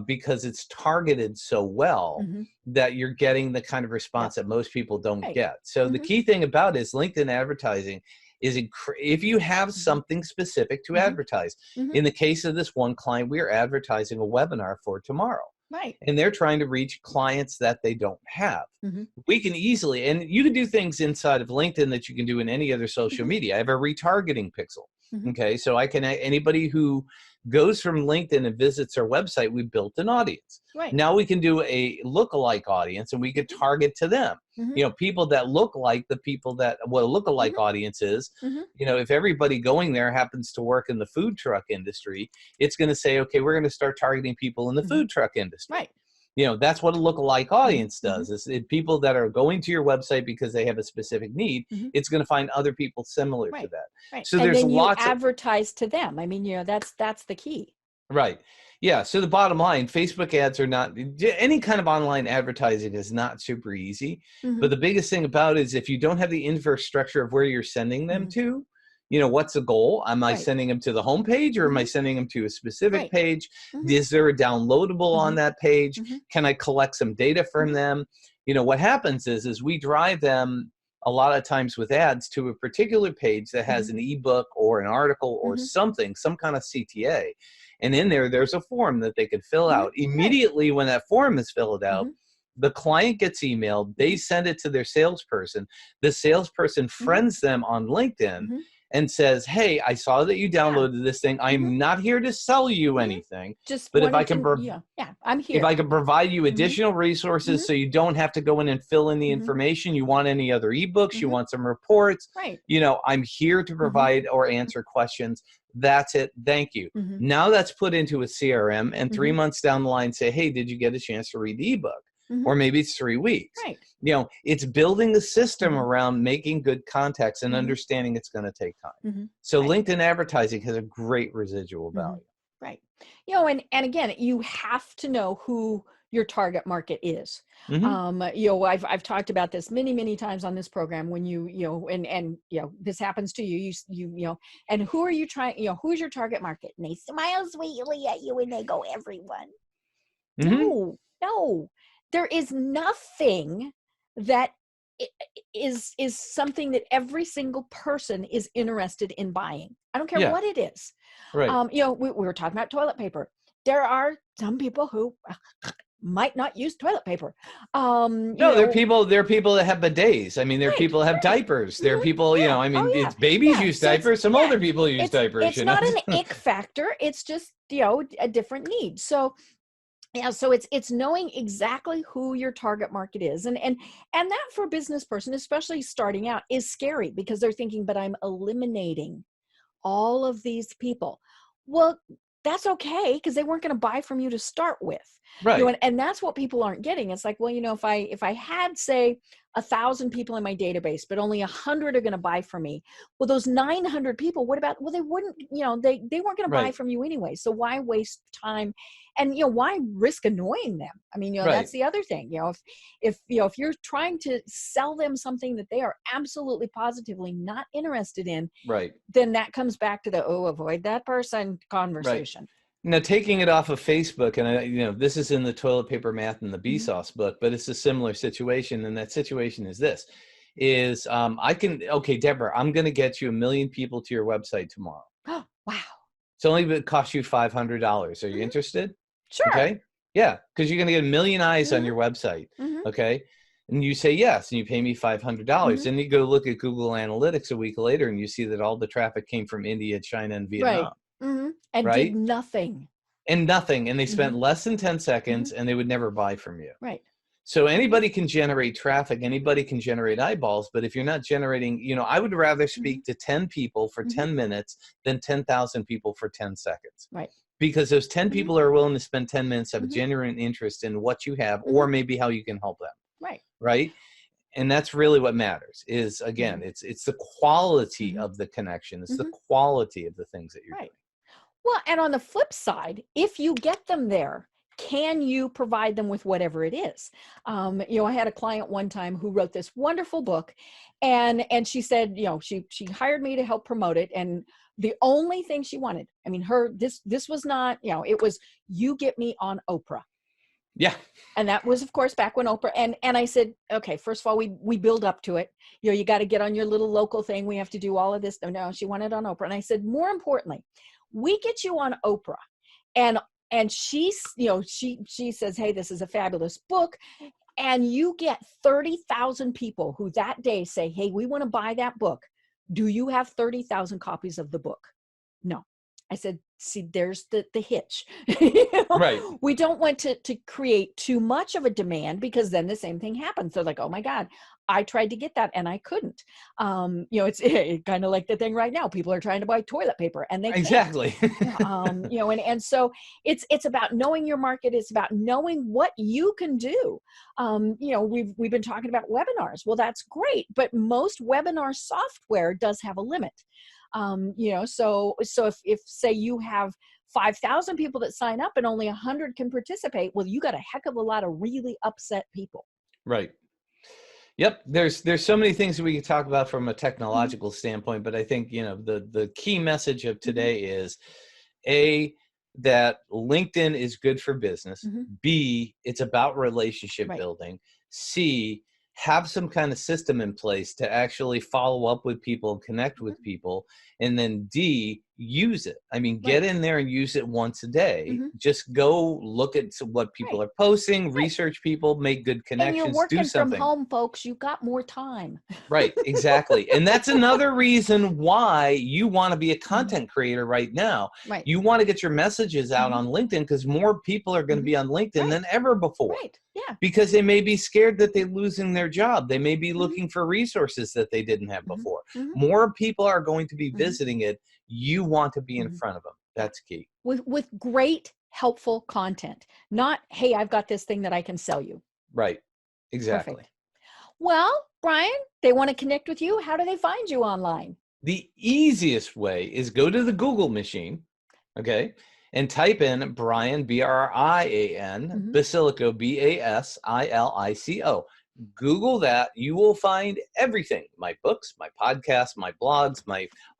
because it's targeted so well Hmm. that you're getting the kind of Yeah. response that most people don't Right. get. So the Hmm. key thing about it is LinkedIn advertising is if you have Hmm. something specific to Hmm. advertise. Hmm. In the case of this one client, we are advertising a webinar for tomorrow, Right. and they're trying to reach clients that they don't have. Hmm. We can easily, and you can do things inside of LinkedIn that you can do in any other social Hmm. media. I have a retargeting pixel. Hmm. Okay, so I can, anybody who goes from LinkedIn and visits our website, we built an audience. Right. Now we can do a lookalike audience, and we could target to them. Hmm. People that look like the people that what a lookalike Hmm. audience is. Hmm. If everybody going there happens to work in the food truck industry, it's going to say, okay, we're going to start targeting people in the Hmm. food truck industry. Right. That's what a lookalike Hmm. audience Hmm. does. Is people that are going to your website because they have a specific need, Hmm. it's going to find other people similar to Right. that. Right. So And there's then you lots of advertise to them. I mean, that's the key. right. Yeah. So the bottom line, Facebook ads are not any kind of online advertising is not super easy. Hmm. But the biggest thing about it is if you don't have the infrastructure of where you're sending them Hmm. to, what's the goal? Am I Right. sending them to the home page, or am I Hmm. sending them to a specific Right. page? Hmm. Is there a downloadable on Hmm. that page? Hmm. Can I collect some data from Hmm. them? What happens is we drive them a lot of times with ads to a particular page that Hmm. has an ebook or an article or Hmm. something, some kind of CTA. And in there's a form that they could fill Hmm. out. Right. Immediately when that form is filled out, Hmm. the client gets emailed, they Hmm. send it to their salesperson. The salesperson Hmm. friends them on LinkedIn Hmm. and says, hey, I saw that you Yeah. downloaded this thing. Hmm. I'm not here to sell you Hmm. anything, Just but wanted to, yeah. Yeah. I'm if here. I can provide you Hmm. additional Hmm. resources so you don't have to go in and fill in the Hmm. information, you want any other ebooks, you Hmm. want some reports, Right. I'm here to Hmm. provide or answer questions. That's it. Thank you. Hmm. Now that's put into a CRM, and Hmm. 3 months down the line, say, hey, did you get a chance to read the ebook? Hmm. Or maybe it's 3 weeks. Right. It's building the system Hmm. around making good contacts and Hmm. understanding it's going to take time. Hmm. So Right. LinkedIn advertising has a great residual Hmm. value. Right. And again, you have to know who your target market is. Hmm. I've talked about this many, many times on this program when this happens to you, and who are you trying, who's your target market? And they smile sweetly at you and they go, everyone. Hmm. No, no, there is nothing that is something that every single person is interested in buying. I don't care Yeah. what it is. Right. We were talking about toilet paper. There are some people who might not use toilet paper. No, there are people that have bidets. I mean, there are Right, people that have right. diapers. There are Mhm, people, yeah. I Oh mean, yeah. it's babies Yeah. use So it's, diapers. Some yeah, older people use diapers, it's not an ick factor. It's just, a different need. So yeah, so it's knowing exactly who your target market is. And that for a business person, especially starting out, is scary because they're thinking, but I'm eliminating all of these people. Well, that's okay, because they weren't going to buy from you to start with. Right. And that's what people aren't getting. It's like, well, if I had, say, 1,000 people in my database, but only 100 are going to buy from me. Well, those 900 people, what about, well, they wouldn't, they weren't going to buy Right. from you anyway. So why waste time? And, why risk annoying them? I mean, Right. that's the other thing. If you're trying to sell them something that they are absolutely positively not interested in, Right. then that comes back to the, avoid that person conversation. Now, taking it off of Facebook, and this is in the Toilet Paper Math and the Mm-hmm. Sauce book, but it's a similar situation. And that situation is this: okay, Deborah, I'm going to get you 1 million people to your website tomorrow. Oh, wow. It's only going to cost you $500. Are you interested? Sure. Okay. Yeah, because you're going to get 1 million eyes on your website. Okay. And you say yes, and you pay me $500. Then you go look at Google Analytics a week later, and you see that all the traffic came from India, China, and Vietnam. Right. And right? did nothing. And nothing. And they spent less than 10 seconds, and they would never buy from you. Right. So anybody can generate traffic, anybody can generate eyeballs, but if you're not generating, I would rather speak to 10 people for 10 minutes than 10,000 people for 10 seconds. Right. Because those 10 people are willing to spend 10 minutes, have a genuine interest in what you have, or maybe how you can help them. Right. Right. And that's really what matters is, again, it's the quality of the connection. It's the quality of the things that you're doing. Well, and on the flip side, if you get them there, can you provide them with whatever it is? I had a client one time who wrote this wonderful book, and she said, she hired me to help promote it. And the only thing she wanted, I mean, this was not, it was, you get me on Oprah. Yeah. And that was, of course, back when Oprah, and I said, okay, first of all, we build up to it. You got to get on your little local thing. We have to do all of this. No, she wanted on Oprah. And I said, more importantly, we get you on Oprah. And she says, hey, this is a fabulous book. And you get 30,000 people who that day say, hey, we want to buy that book. Do you have 30,000 copies of the book? No. I said, see, there's the hitch. Right. We don't want to create too much of a demand, because then the same thing happens. They're like, oh my God, I tried to get that and I couldn't. It's kind of like the thing right now. People are trying to buy toilet paper and they can't. Exactly. And so it's about knowing your market. It's about knowing what you can do. We've been talking about webinars. Well, that's great, but most webinar software does have a limit. So if say you have 5,000 people that sign up and only 100 can participate, well, you got a heck of a lot of really upset people. Right. Yep. There's so many things that we can talk about from a technological standpoint, but I think, the key message of today is that LinkedIn is good for business. B, it's about relationship building. C, have some kind of system in place to actually follow up with people and connect with people. And then D, use it. I mean, get in there and use it once a day. Just go look at what people are posting, research people, make good connections, and you're working do something. from home, folks. You've got more time. Right, exactly. And that's another reason why you want to be a content creator right now. Right. You want to get your messages out on LinkedIn, because more people are going to be on LinkedIn than ever before. Right. Yeah. Because they may be scared that they're losing their job. They may be looking for resources that they didn't have before. More people are going to be visiting it. You want to be in front of them. That's key. With great, helpful content. Not, hey, I've got this thing that I can sell you. Right. Exactly. Perfect. Well, Brian, they want to connect with you. How do they find you online? The easiest way is go to the Google machine, okay, and type in Brian, Brian, Basilico, Basilico. Google that. You will find everything: my books, my podcasts, my blogs,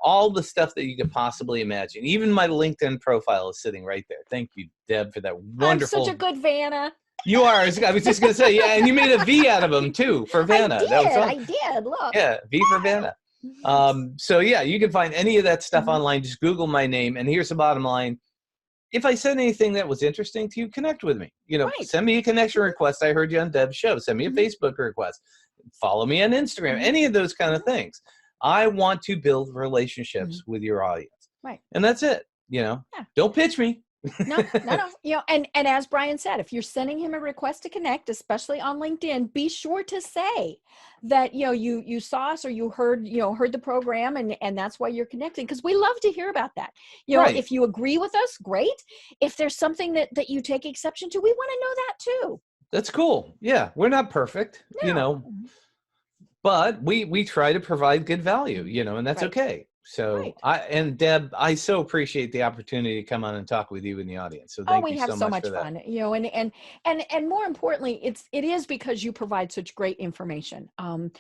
all the stuff that you could possibly imagine. Even my LinkedIn profile is sitting right there. Thank you, Deb, for that wonderful. I'm such a good Vanna. You are. I was just going to say, yeah, and you made a V out of them too for Vanna. I did. Look. Yeah, V for Vanna. So yeah, you can find any of that stuff online. Just Google my name, and here's the bottom line. If I said anything that was interesting to you, connect with me. Send me a connection request. I heard you on Deb's show. Send me a Facebook request. Follow me on Instagram. Any of those kind of things. I want to build relationships with your audience. Right. And that's it. Don't pitch me. No. And as Brian said, if you're sending him a request to connect, especially on LinkedIn, be sure to say that, you saw us or you heard the program and that's why you're connecting. Cause we love to hear about that. Right. If you agree with us, great. If there's something that you take exception to, we want to know that too. That's cool. Yeah. We're not perfect, but we try to provide good value, and that's okay. So and Deb, I so appreciate the opportunity to come on and talk with you in the audience. So thank you so much. We have so much fun, and more importantly, it is because you provide such great information. I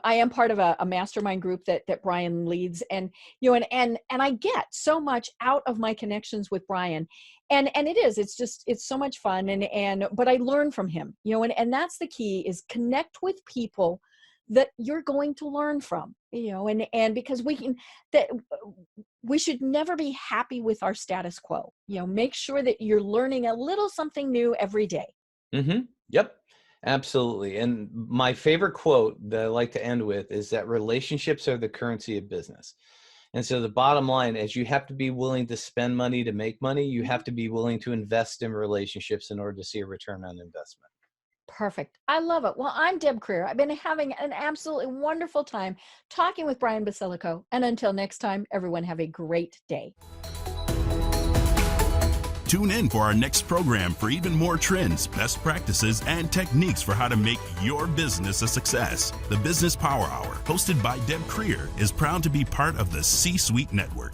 am part of a mastermind group that Brian leads, and I get so much out of my connections with Brian. And it's so much fun but I learn from him, and that's the key, is connect with people that you're going to learn from, and because we should never be happy with our status quo. Make sure that you're learning a little something new every day. Mm-hmm. Yep. Absolutely. And my favorite quote that I like to end with is that relationships are the currency of business. And so the bottom line is, you have to be willing to spend money to make money. You have to be willing to invest in relationships in order to see a return on investment. Perfect. I love it. Well, I'm Deb Creer. I've been having an absolutely wonderful time talking with Brian Basilico. And until next time, everyone have a great day. Tune in for our next program for even more trends, best practices, and techniques for how to make your business a success. The Business Power Hour, hosted by Deb Creer, is proud to be part of the C-Suite Network.